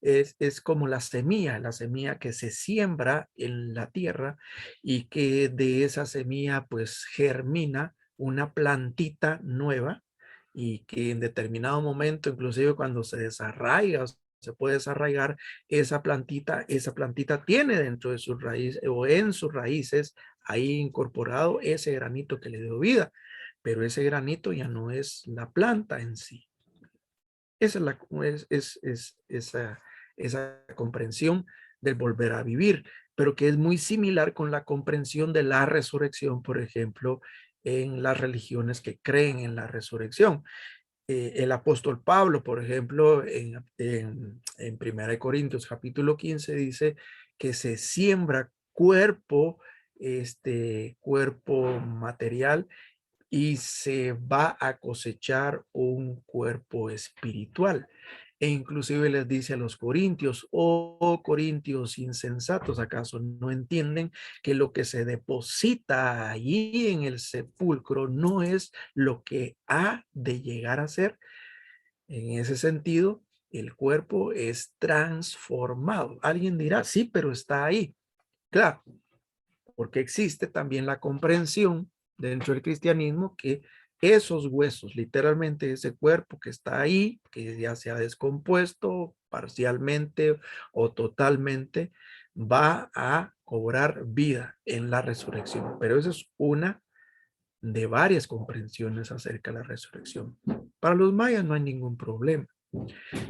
es como la semilla que se siembra en la tierra y que de esa semilla pues germina una plantita nueva y que en determinado momento, inclusive cuando se desarraiga, se puede desarraigar esa plantita tiene dentro de sus raíces o en sus raíces ahí incorporado ese granito que le dio vida, pero ese granito ya no es la planta en sí. Esa es, esa comprensión del volver a vivir, pero que es muy similar con la comprensión de la resurrección, por ejemplo, en las religiones que creen en la resurrección. El apóstol Pablo, por ejemplo, en 1 Corintios capítulo 15 dice que se siembra cuerpo material y se va a cosechar un cuerpo espiritual. E inclusive les dice a los corintios, oh corintios insensatos, ¿acaso no entienden que lo que se deposita allí en el sepulcro no es lo que ha de llegar a ser? En ese sentido, el cuerpo es transformado. Alguien dirá, sí, pero está ahí. Claro, porque existe también la comprensión dentro del cristianismo que esos huesos, literalmente ese cuerpo que está ahí, que ya se ha descompuesto parcialmente o totalmente, va a cobrar vida en la resurrección. Pero esa es una de varias comprensiones acerca de la resurrección. Para los mayas no hay ningún problema.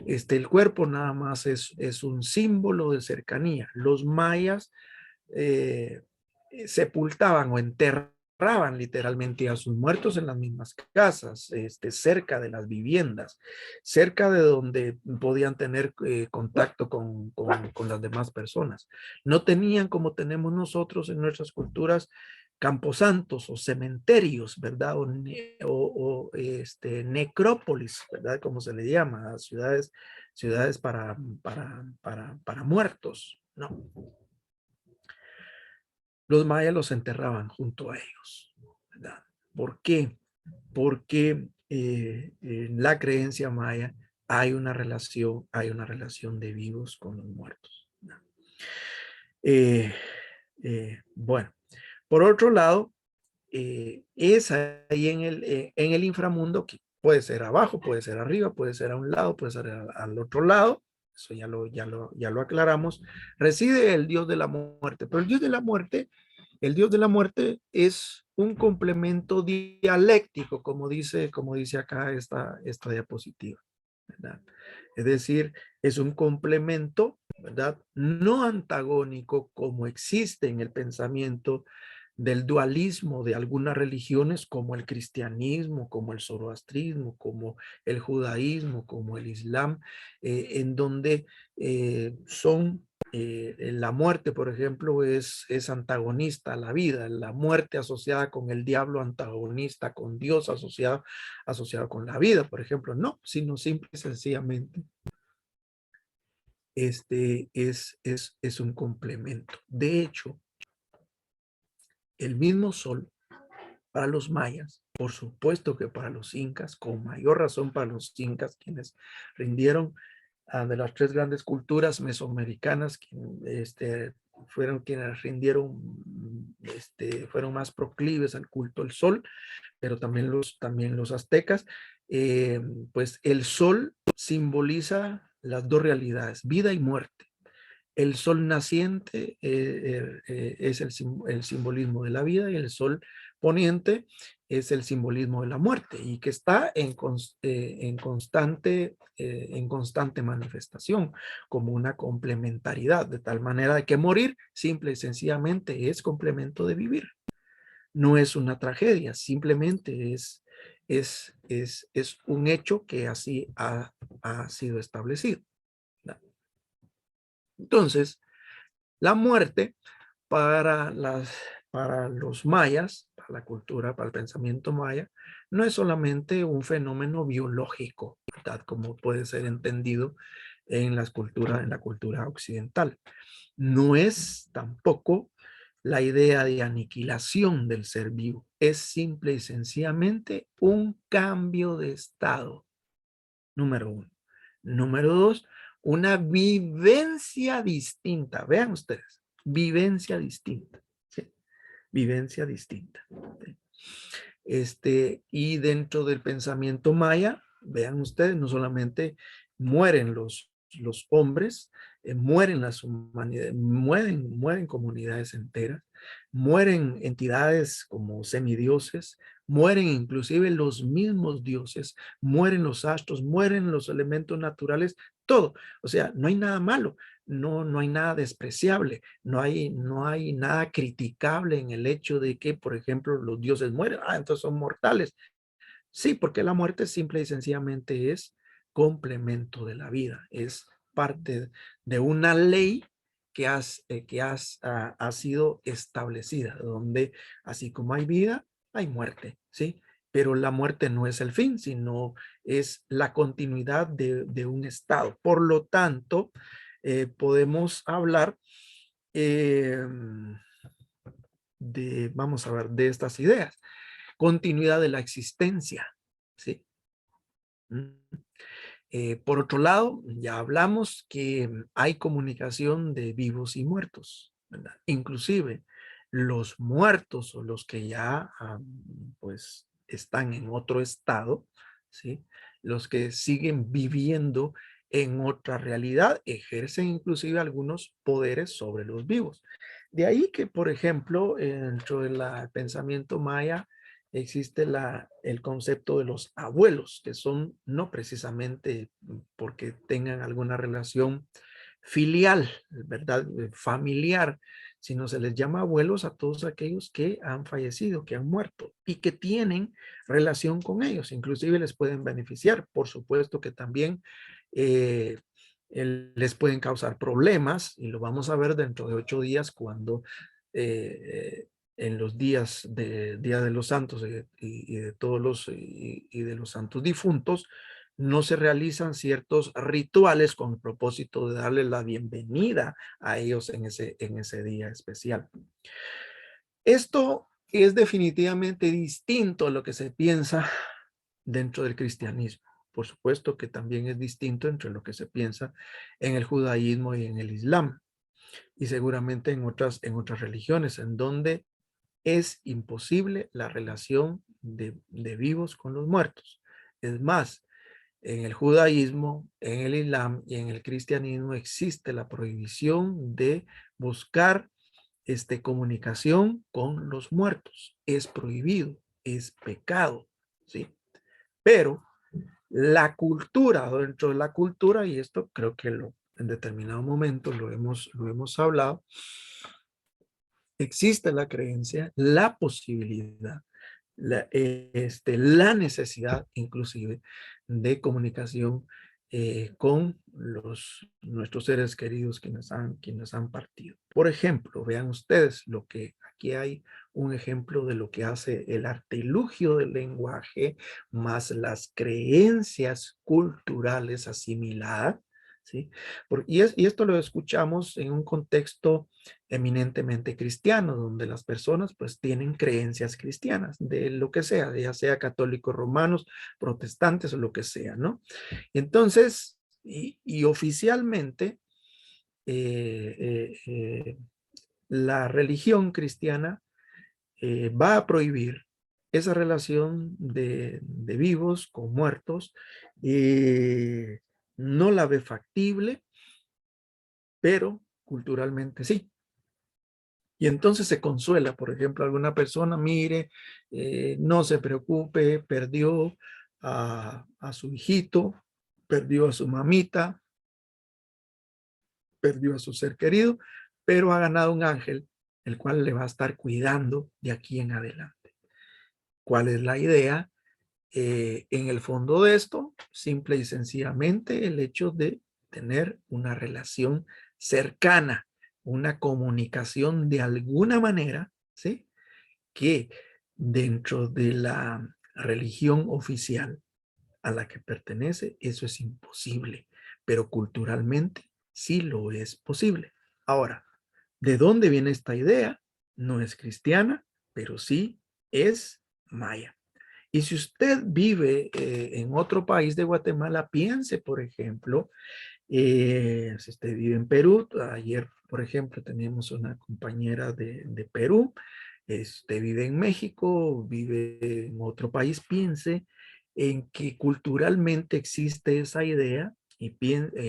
El cuerpo nada más es un símbolo de cercanía. Los mayas eh, sepultaban o enterraban literalmente a sus muertos en las mismas casas, cerca de las viviendas, cerca de donde podían tener contacto con las demás personas. No tenían como tenemos nosotros en nuestras culturas camposantos o cementerios, ¿verdad? Necrópolis, ¿verdad? Como se le llama, ciudades para muertos, ¿no? Los mayas los enterraban junto a ellos, ¿verdad? ¿Por qué? Porque en la creencia maya hay una relación de vivos con los muertos, ¿verdad? Bueno, por otro lado, es ahí en el inframundo, que puede ser abajo, puede ser arriba, puede ser a un lado, puede ser al otro lado. Eso ya lo aclaramos. Reside el Dios de la muerte, pero el Dios de la muerte es un complemento dialéctico, como dice acá esta diapositiva, ¿verdad? Es decir, es un complemento, ¿verdad? No antagónico como existe en el pensamiento del dualismo de algunas religiones como el cristianismo, como el zoroastrismo, como el judaísmo, como el islam, en donde la muerte, por ejemplo, es antagonista a la vida, la muerte asociada con el diablo antagonista, con Dios asociado con la vida, por ejemplo, no, sino simple y sencillamente es un complemento. De hecho, el mismo sol para los mayas, por supuesto que para los incas, con mayor razón para los incas, quienes rindieron de las tres grandes culturas mesoamericanas, fueron quienes rindieron, fueron más proclives al culto al sol, pero también los aztecas. Pues el sol simboliza las dos realidades, vida y muerte. El sol naciente es el simbolismo de la vida, y el sol poniente es el simbolismo de la muerte, y que está en constante manifestación, como una complementariedad, de tal manera de que morir simple y sencillamente es complemento de vivir. No es una tragedia, simplemente es un hecho que así ha sido establecido. Entonces, la muerte para los mayas, para la cultura, para el pensamiento maya, no es solamente un fenómeno biológico, ¿verdad? Como puede ser entendido en la cultura occidental. No es tampoco la idea de aniquilación del ser vivo. Es simple y sencillamente un cambio de estado, número uno. Número dos, una vivencia distinta. Vean ustedes, vivencia distinta. ¿Sí? Vivencia distinta. ¿Sí? Y dentro del pensamiento maya, vean ustedes, no solamente mueren los hombres, mueren las humanidades, mueren comunidades enteras, mueren entidades como semidioses, mueren inclusive los mismos dioses, mueren los astros, mueren los elementos naturales, todo. O sea, no hay nada malo, no hay nada despreciable, no hay nada criticable en el hecho de que, por ejemplo, los dioses mueren. Entonces son mortales. Sí, porque la muerte simple y sencillamente es complemento de la vida, es parte de una ley que ha sido establecida, donde así como hay vida, hay muerte, ¿sí? Pero la muerte no es el fin, sino es la continuidad de un estado. Por lo tanto, podemos hablar eh, vamos a ver, de estas ideas. Continuidad de la existencia, ¿sí? Por otro lado, ya hablamos que hay comunicación de vivos y muertos, ¿verdad? Inclusive los muertos o los que ya pues están en otro estado, ¿sí? Los que siguen viviendo en otra realidad ejercen inclusive algunos poderes sobre los vivos. De ahí que, por ejemplo, dentro del pensamiento maya, existe el concepto de los abuelos, que son no precisamente porque tengan alguna relación filial, ¿verdad? Familiar, sino se les llama abuelos a todos aquellos que han fallecido, que han muerto y que tienen relación con ellos, inclusive les pueden beneficiar. Por supuesto que también les pueden causar problemas, y lo vamos a ver dentro de 8 días cuando en los días de Día de los Santos y de todos y de los santos difuntos, no se realizan ciertos rituales con el propósito de darle la bienvenida a ellos en ese día especial. Esto es definitivamente distinto a lo que se piensa dentro del cristianismo. Por supuesto que también es distinto entre lo que se piensa en el judaísmo y en el islam, y seguramente en otras religiones, en donde es imposible la relación de vivos con los muertos. Es más, en el judaísmo, en el islam y en el cristianismo existe la prohibición de buscar comunicación con los muertos. Es prohibido, es pecado, ¿sí? Pero la cultura, dentro de la cultura, y esto creo que en determinado momento lo hemos hablado, existe la creencia, la posibilidad, la necesidad inclusive de comunicación con nuestros seres queridos quienes han partido. Por ejemplo, vean ustedes lo que aquí hay un ejemplo de lo que hace el artilugio del lenguaje más las creencias culturales asimiladas, ¿sí? Y esto lo escuchamos en un contexto eminentemente cristiano, donde las personas pues tienen creencias cristianas, de lo que sea, ya sea católicos romanos, protestantes o lo que sea, ¿no? Entonces, y oficialmente, la religión cristiana va a prohibir esa relación de vivos con muertos, no la ve factible, pero culturalmente sí. Y entonces se consuela, por ejemplo, alguna persona, mire, no se preocupe, perdió a su hijito, perdió a su mamita, perdió a su ser querido, pero ha ganado un ángel, el cual le va a estar cuidando de aquí en adelante. ¿Cuál es la idea? En el fondo de esto, simple y sencillamente el hecho de tener una relación cercana, una comunicación de alguna manera, ¿sí? Que dentro de la religión oficial a la que pertenece, eso es imposible, pero culturalmente sí lo es posible. Ahora, ¿de dónde viene esta idea? No es cristiana, pero sí es maya. Y si usted vive en otro país de Guatemala, piense, por ejemplo, si usted vive en Perú, ayer, por ejemplo, teníamos una compañera de Perú, usted vive en México, vive en otro país, piense en que culturalmente existe esa idea y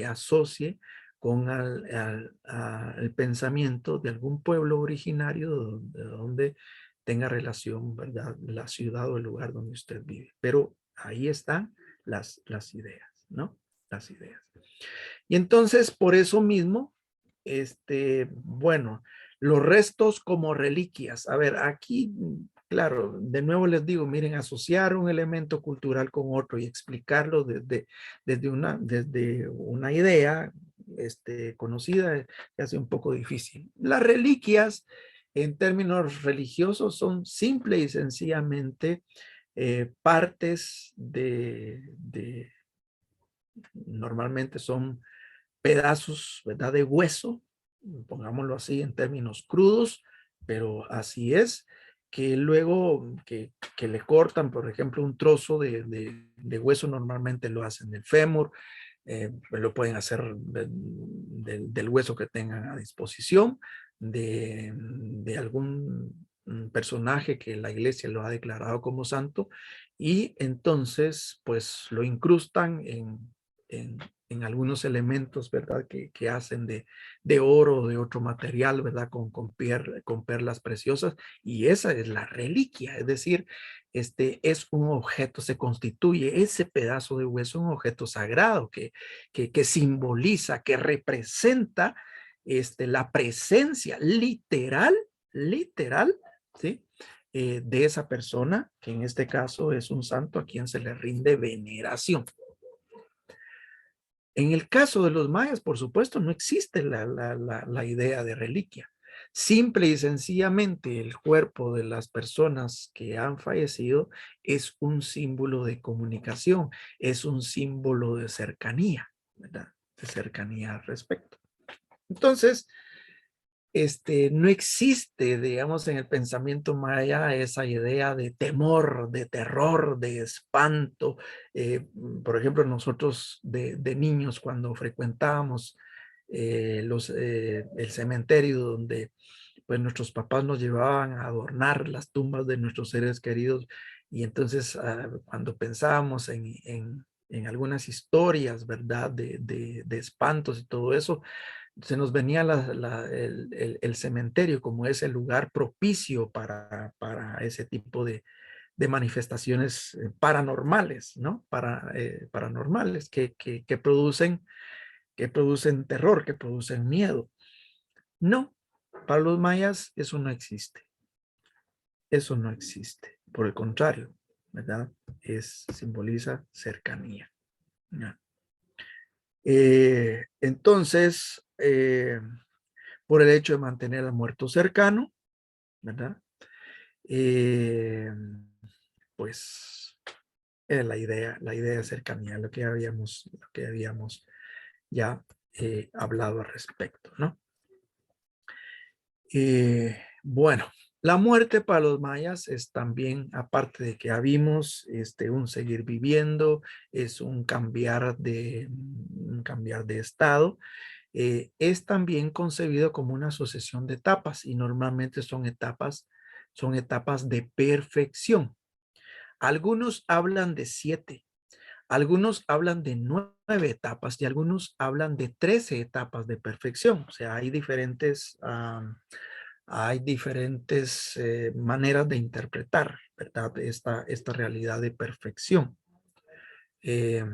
asocie con el pensamiento de algún pueblo originario de donde tenga relación, ¿verdad? La ciudad o el lugar donde usted vive. Pero ahí están las ideas, ¿no? Las ideas. Y entonces, por eso mismo, bueno, los restos como reliquias. A ver, aquí, claro, de nuevo les digo, miren, asociar un elemento cultural con otro y explicarlo desde una idea conocida se hace un poco difícil. Las reliquias, en términos religiosos, son simple y sencillamente partes normalmente son pedazos, ¿verdad? De hueso, pongámoslo así en términos crudos, pero así es, que luego que le cortan, por ejemplo, un trozo de hueso, normalmente lo hacen del fémur, lo pueden hacer del hueso que tengan a disposición, de algún personaje que la iglesia lo ha declarado como santo, y entonces pues lo incrustan en, en algunos elementos, ¿verdad? Que hacen de oro o de otro material, ¿verdad? Con perlas preciosas, y esa es la reliquia, es decir, es un objeto, se constituye ese pedazo de hueso un objeto sagrado que simboliza, que representa la presencia literal, ¿sí? De esa persona, que en este caso es un santo a quien se le rinde veneración. En el caso de los mayas, por supuesto, no existe la idea de reliquia. Simple y sencillamente el cuerpo de las personas que han fallecido es un símbolo de comunicación, es un símbolo de cercanía, ¿verdad? De cercanía al respecto. Entonces, no existe, digamos, en el pensamiento maya esa idea de temor, de terror, de espanto. Por ejemplo, nosotros de niños cuando frecuentábamos el cementerio donde pues nuestros papás nos llevaban a adornar las tumbas de nuestros seres queridos y entonces cuando pensábamos en algunas historias, ¿verdad? De espantos y todo eso, se nos venía el cementerio como ese lugar propicio para ese tipo de manifestaciones paranormales, ¿no? Paranormales que producen terror, que producen miedo. No, para los mayas eso no existe. Eso no existe. Por el contrario, ¿verdad? Simboliza cercanía. ¿Ya? Entonces, por el hecho de mantener al muerto cercano, ¿verdad? Pues la idea de cercanía, lo que habíamos ya hablado al respecto, ¿no? Bueno, la muerte para los mayas es también, aparte de que ya vimos, un seguir viviendo, es un cambiar de estado, es también concebido como una sucesión de etapas y normalmente son etapas de perfección. Algunos hablan de 7, algunos hablan de 9 etapas y algunos hablan de 13 etapas de perfección. O sea, hay diferentes maneras de interpretar, ¿verdad? Esta realidad de perfección. Eh,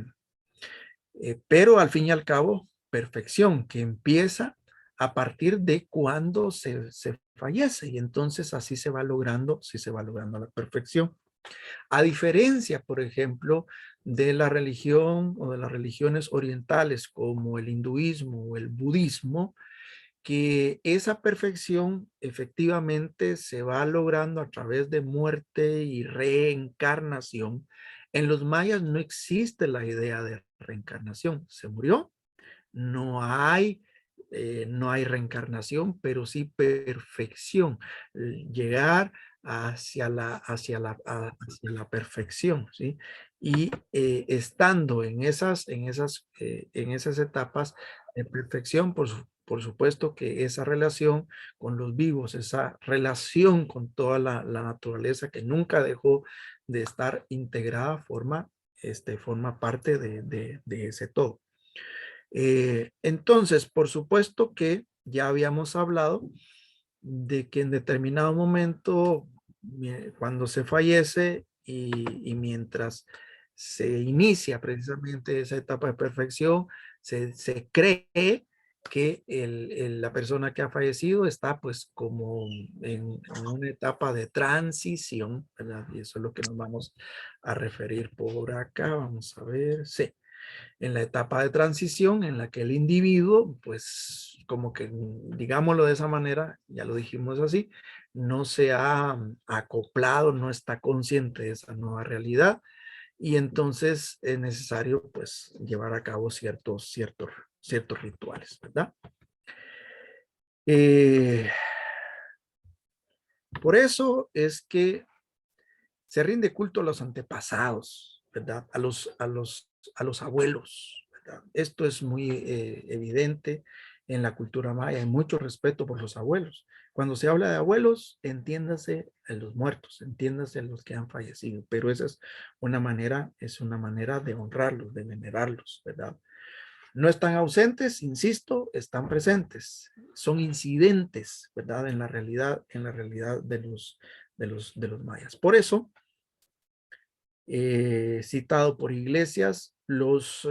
pero al fin y al cabo, perfección que empieza a partir de cuando se fallece y entonces así se va logrando la perfección. A diferencia, por ejemplo, de la religión o de las religiones orientales como el hinduismo o el budismo, que esa perfección efectivamente se va logrando a través de muerte y reencarnación. En los mayas no existe la idea de reencarnación. Se murió, no hay, no hay reencarnación, pero sí perfección. Llegar hacia la perfección, ¿sí? Y estando en esas etapas de perfección, por supuesto que esa relación con los vivos, esa relación con toda la naturaleza que nunca dejó de estar integrada, forma parte de ese todo. Entonces, por supuesto que ya habíamos hablado de que en determinado momento, cuando se fallece y mientras se inicia precisamente esa etapa de perfección, se cree que la persona que ha fallecido está pues como en una etapa de transición, ¿verdad? Y eso es lo que nos vamos a referir por acá. Vamos a ver, sí, en la etapa de transición en la que el individuo, pues como que, digámoslo de esa manera, ya lo dijimos así, no se ha acoplado, no está consciente de esa nueva realidad y entonces es necesario pues llevar a cabo ciertos rituales, ¿verdad? Por eso es que se rinde culto a los antepasados, ¿verdad? A los abuelos, ¿verdad? Esto es muy evidente en la cultura maya. Hay mucho respeto por los abuelos. Cuando se habla de abuelos, entiéndase a los muertos, entiéndase a los que han fallecido, pero esa es una manera de honrarlos, de venerarlos, ¿verdad? No están ausentes, insisto, están presentes. Son incidentes, ¿verdad? En la realidad de los mayas. Por eso, citado por Iglesias, los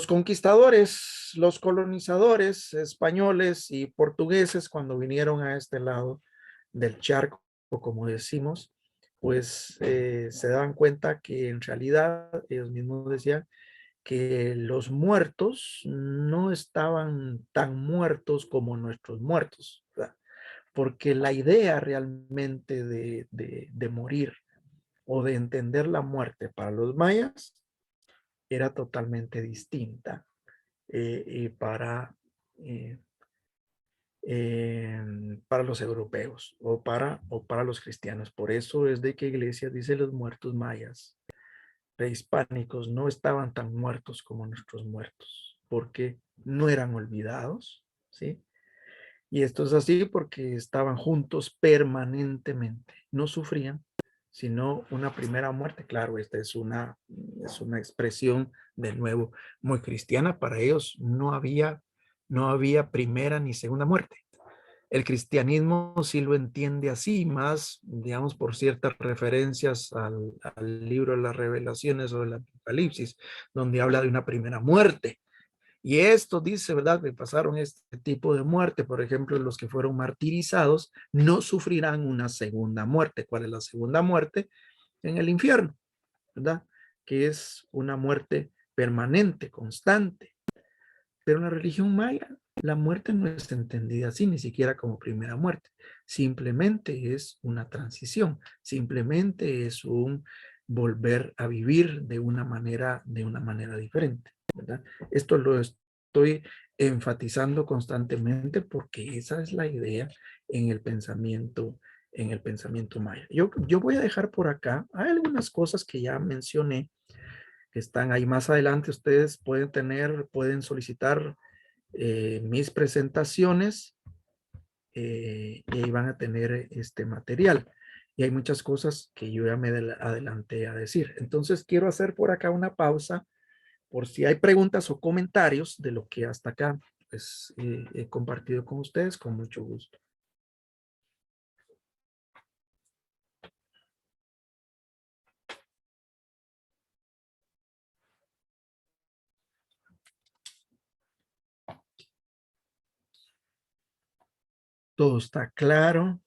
conquistadores, los colonizadores españoles y portugueses, cuando vinieron a este lado del charco, como decimos, pues se daban cuenta que en realidad ellos mismos decían que los muertos no estaban tan muertos como nuestros muertos, ¿verdad? Porque la idea realmente de morir o de entender la muerte para los mayas era totalmente distinta y eh, para los europeos o para los cristianos. Por eso es de que Iglesia dice los muertos mayas prehispánicos no estaban tan muertos como nuestros muertos, porque no eran olvidados, ¿sí? Y esto es así porque estaban juntos permanentemente. No sufrían, sino una primera muerte. Claro, esta es una expresión de nuevo muy cristiana. Para ellos no había primera ni segunda muerte. El cristianismo sí lo entiende así, más, digamos, por ciertas referencias al libro de las Revelaciones o del Apocalipsis, donde habla de una primera muerte. Y esto dice, ¿verdad? Que pasaron este tipo de muerte. Por ejemplo, los que fueron martirizados no sufrirán una segunda muerte. ¿Cuál es la segunda muerte? En el infierno, ¿verdad? Que es una muerte permanente, constante. Pero en la religión maya, la muerte no es entendida así, ni siquiera como primera muerte. Simplemente es una transición, simplemente es un volver a vivir de una manera diferente, ¿verdad? Esto lo estoy enfatizando constantemente porque esa es la idea en en el pensamiento maya. Yo voy a dejar por acá, hay algunas cosas que ya mencioné que están ahí más adelante. Ustedes pueden solicitar mis presentaciones y ahí van a tener este material. Y hay muchas cosas que yo ya me adelanté a decir. Entonces quiero hacer por acá una pausa por si hay preguntas o comentarios de lo que hasta acá pues, he compartido con ustedes con mucho gusto. Todo está claro.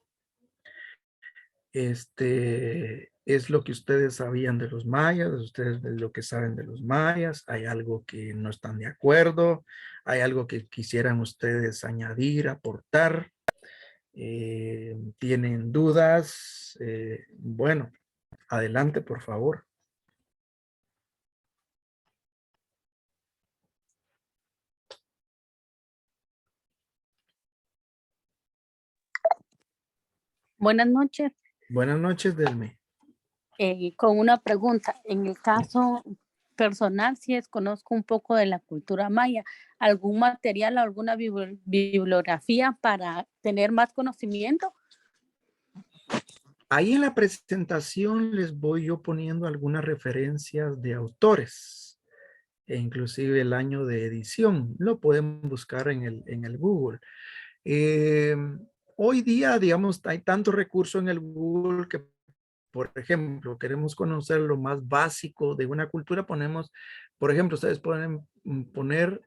Es lo que ustedes sabían de los mayas, ustedes de lo que saben de los mayas, hay algo que no están de acuerdo, hay algo que quisieran ustedes añadir, aportar, tienen dudas, bueno, adelante por favor. Buenas noches. Buenas noches, Delme. Con una pregunta. En el caso personal, sí desconozco un poco de la cultura maya. ¿Algún material, alguna bibliografía para tener más conocimiento? Ahí en la presentación les voy yo poniendo algunas referencias de autores e inclusive el año de edición. Lo pueden buscar en el Google. Hoy día, digamos, hay tanto recurso en el Google que, por ejemplo, queremos conocer lo más básico de una cultura, ponemos, por ejemplo, ustedes pueden poner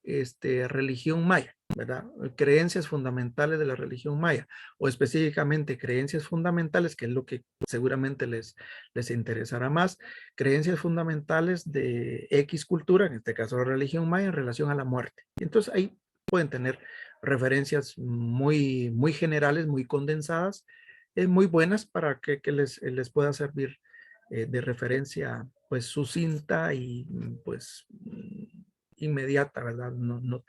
religión maya, ¿verdad? Creencias fundamentales de la religión maya, o específicamente creencias fundamentales, que es lo que seguramente les interesará más, creencias fundamentales de X cultura, en este caso la religión maya, en relación a la muerte. Entonces ahí pueden tener referencias muy generales, muy condensadas, muy buenas para que les pueda servir de referencia pues sucinta y pues inmediata, ¿verdad? No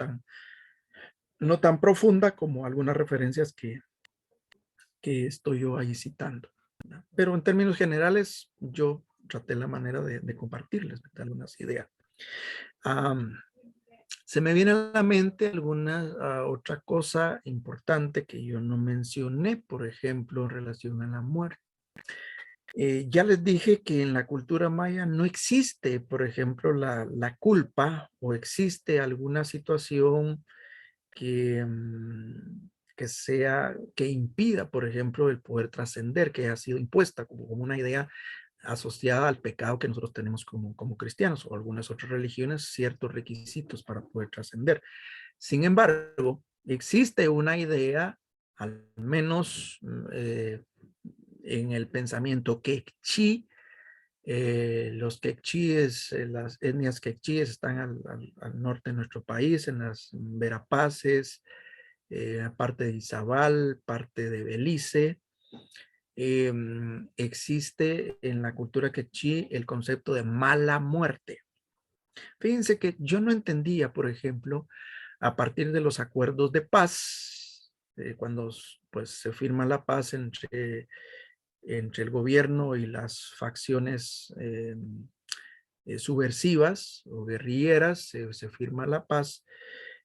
tan profunda como algunas referencias que estoy yo ahí citando, ¿verdad? Pero en términos generales yo traté la manera de compartirles, ¿verdad? Algunas ideas. Se me viene a la mente alguna otra cosa importante que yo no mencioné, por ejemplo, en relación a la muerte. Ya les dije que en la cultura maya no existe, por ejemplo, la culpa o existe alguna situación que, que impida, por ejemplo, el poder trascender, que ha sido impuesta como una idea asociada al pecado que nosotros tenemos como cristianos o algunas otras religiones, ciertos requisitos para poder trascender. Sin embargo, existe una idea, al menos en el pensamiento quechí, los quechíes, las etnias quechíes están al norte de nuestro país, en las Verapaces, parte de Izabal, parte de Belice. Existe en la cultura quechí el concepto de mala muerte. Fíjense que yo no entendía, por ejemplo, a partir de los acuerdos de paz, cuando pues, se firma la paz entre el gobierno y las facciones subversivas o guerrilleras, se firma la paz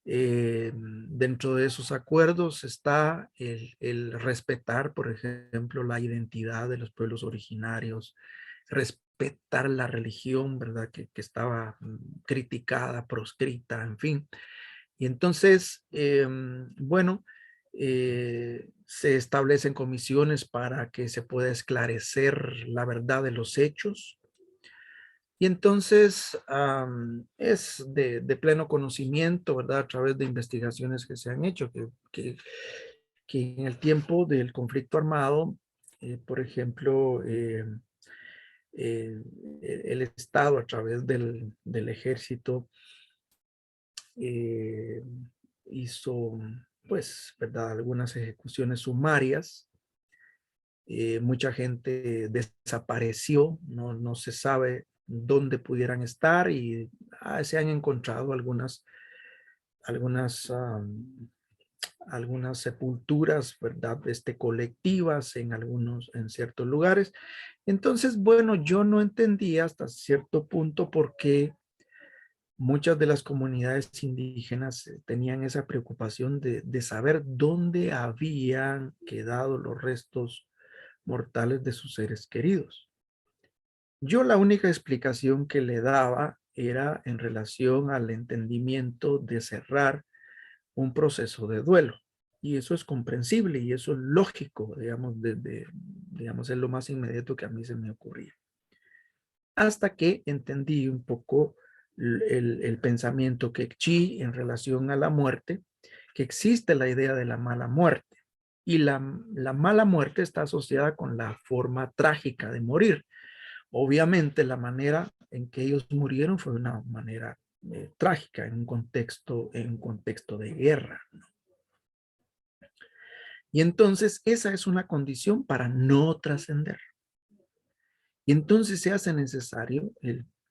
Dentro de esos acuerdos está el respetar, por ejemplo, la identidad de los pueblos originarios, respetar la religión, ¿verdad? Que estaba criticada, proscrita, en fin. Y entonces, bueno, se establecen comisiones para que se pueda esclarecer la verdad de los hechos. Y entonces es de pleno conocimiento, ¿verdad? A través de investigaciones que se han hecho, que en el tiempo del conflicto armado, por ejemplo, el Estado a través del ejército eh, hizo, pues, ¿verdad? Algunas ejecuciones sumarias. Mucha gente desapareció, no se sabe dónde pudieran estar y se han encontrado algunas, algunas sepulturas, ¿verdad? Colectivas en ciertos lugares. Entonces, bueno, yo no entendía hasta cierto punto por qué muchas de las comunidades indígenas tenían esa preocupación de saber dónde habían quedado los restos mortales de sus seres queridos. Yo la única explicación que le daba era en relación al entendimiento de cerrar un proceso de duelo. Y eso es comprensible y eso es lógico, digamos, digamos, es lo más inmediato que a mí se me ocurría. Hasta que entendí un poco el pensamiento quechí en relación a la muerte, que existe la idea de la mala muerte. Y la mala muerte está asociada con la forma trágica de morir. Obviamente la manera en que ellos murieron fue una manera trágica en un contexto de guerra, ¿no? Y entonces esa es una condición para no trascender. Y entonces se hace necesario,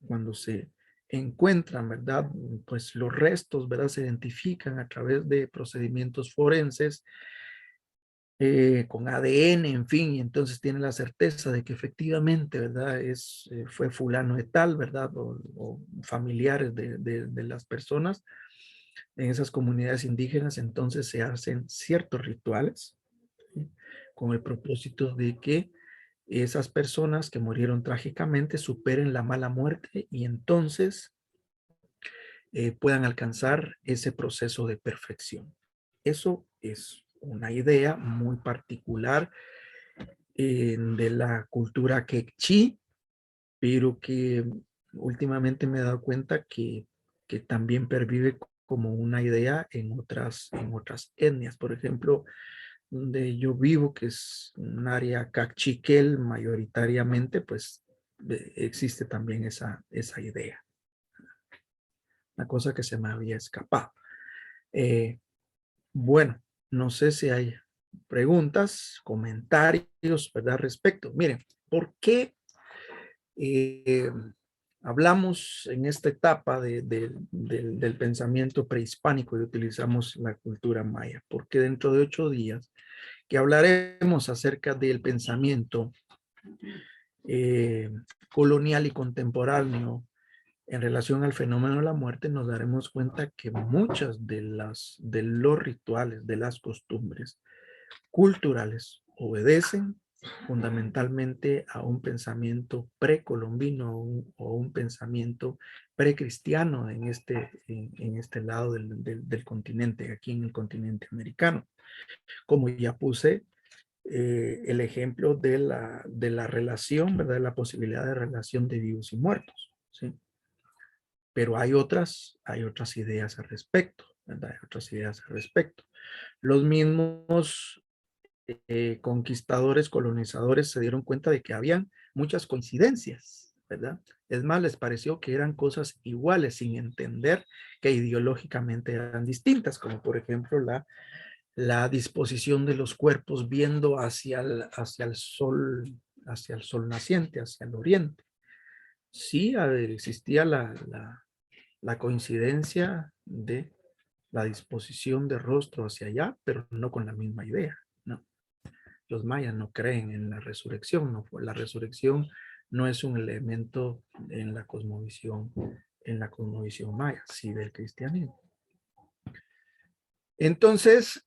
cuando se encuentran, ¿verdad? Pues los restos, ¿verdad? Se identifican a través de procedimientos forenses, con ADN, en fin, y entonces tiene la certeza de que efectivamente, ¿verdad? Fue fulano de tal, ¿verdad? O familiares de las personas en esas comunidades indígenas, entonces se hacen ciertos rituales, ¿sí? Con el propósito de que esas personas que murieron trágicamente superen la mala muerte y entonces puedan alcanzar ese proceso de perfección. Eso es una idea muy particular de la cultura quechí, pero que últimamente me he dado cuenta que también pervive como una idea en otras etnias. Por ejemplo, donde yo vivo, que es un área cachiquel mayoritariamente, pues existe también esa idea. Una cosa que se me había escapado. Bueno, no sé si hay preguntas, comentarios, ¿verdad? Respecto. Miren, ¿por qué hablamos en esta etapa del pensamiento prehispánico y utilizamos la cultura maya? Porque dentro de 8 días que hablaremos acerca del pensamiento colonial y contemporáneo en relación al fenómeno de la muerte, nos daremos cuenta que muchas de los rituales, de las costumbres culturales obedecen fundamentalmente a un pensamiento precolombino o un pensamiento precristiano en este lado del continente, aquí en el continente americano. Como ya puse el ejemplo de la relación, ¿verdad? La posibilidad de relación de vivos y muertos, ¿sí? Pero hay otras ideas al respecto, ¿verdad? Hay otras ideas al respecto. Los mismos conquistadores, colonizadores se dieron cuenta de que habían muchas coincidencias, ¿verdad? Es más, les pareció que eran cosas iguales sin entender que ideológicamente eran distintas, como por ejemplo la disposición de los cuerpos viendo hacia el sol naciente, hacia el oriente. Sí, a ver, existía la coincidencia de la disposición de rostro hacia allá, pero no con la misma idea, ¿no? Los mayas no creen en la resurrección, no, la resurrección no es un elemento en la cosmovisión maya, sí del cristianismo. Entonces,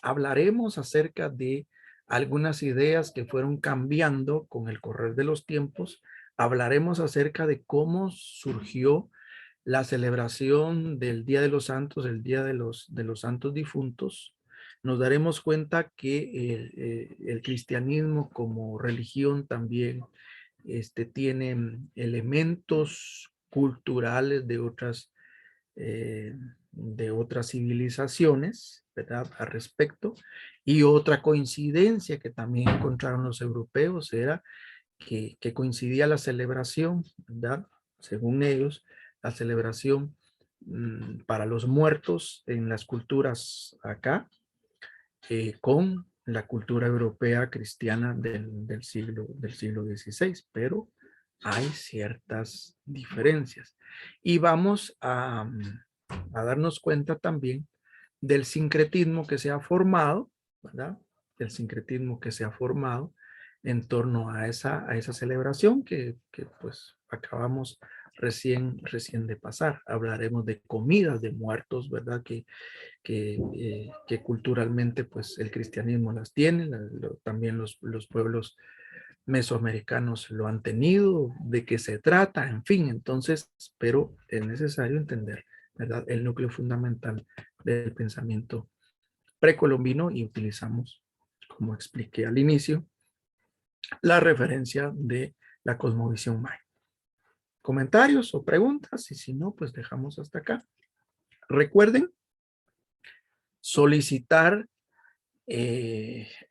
hablaremos acerca de algunas ideas que fueron cambiando con el correr de los tiempos. Hablaremos acerca de cómo surgió la celebración del Día de los Santos, el Día de los Santos Difuntos. Nos daremos cuenta que el cristianismo como religión también tiene elementos culturales de otras civilizaciones, ¿verdad? Al respecto. Y otra coincidencia que también encontraron los europeos era que coincidía la celebración, ¿verdad? Según ellos, la celebración para los muertos en las culturas acá, con la cultura europea cristiana del siglo XVI, pero hay ciertas diferencias. Y vamos a darnos cuenta también del sincretismo que se ha formado, ¿verdad? El sincretismo que se ha formado en torno a esa celebración que pues acabamos recién de pasar. Hablaremos de comidas de muertos, ¿verdad? Que culturalmente pues el cristianismo las tiene, también los pueblos mesoamericanos lo han tenido, de qué se trata, en fin. Entonces, pero es necesario entender, ¿verdad? El núcleo fundamental del pensamiento precolombino, y utilizamos, como expliqué al inicio, la referencia de la cosmovisión maya. ¿Comentarios o preguntas? Y si no, pues dejamos hasta acá. Recuerden solicitar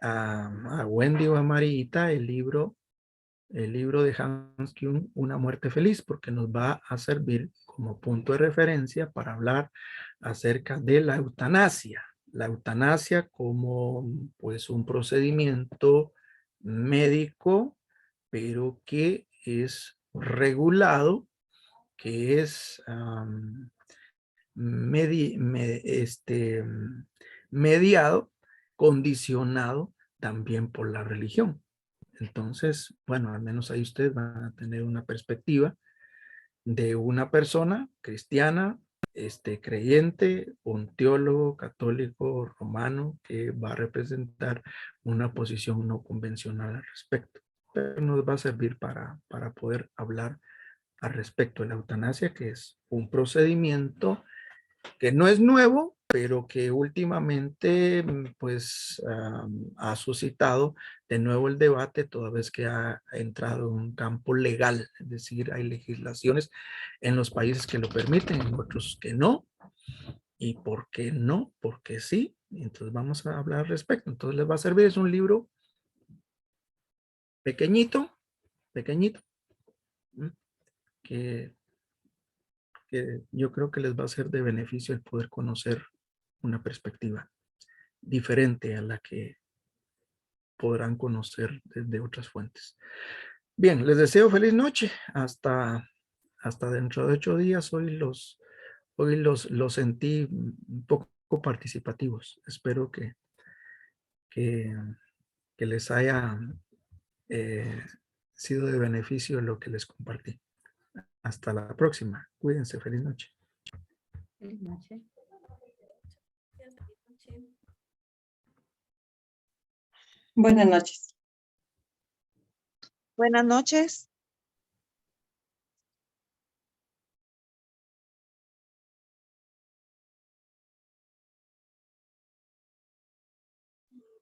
a Wendy o a Marita el libro de Hans Kuhn, Una muerte feliz, porque nos va a servir como punto de referencia para hablar acerca de la eutanasia. La eutanasia como pues un procedimiento médico, pero que es regulado, que es mediado, condicionado también por la religión. Entonces, bueno, al menos ahí ustedes van a tener una perspectiva de una persona cristiana, creyente, un teólogo católico romano que va a representar una posición no convencional al respecto. Pero nos va a servir para poder hablar al respecto de la eutanasia, que es un procedimiento que no es nuevo, pero que últimamente pues ha suscitado de nuevo el debate, toda vez que ha entrado en un campo legal, es decir, hay legislaciones en los países que lo permiten, en otros que no. ¿Y por qué no? Porque sí. Entonces vamos a hablar al respecto. Entonces les va a servir, es un libro pequeñito, que yo creo que les va a ser de beneficio el poder conocer una perspectiva diferente a la que podrán conocer desde otras fuentes. Bien, les deseo feliz noche. Hasta dentro de 8 días. Hoy los sentí un poco participativos. Espero que les haya sido de beneficio lo que les compartí. Hasta la próxima. Cuídense. Feliz noche. Feliz noche. Buenas noches. Buenas noches.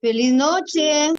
Feliz noche.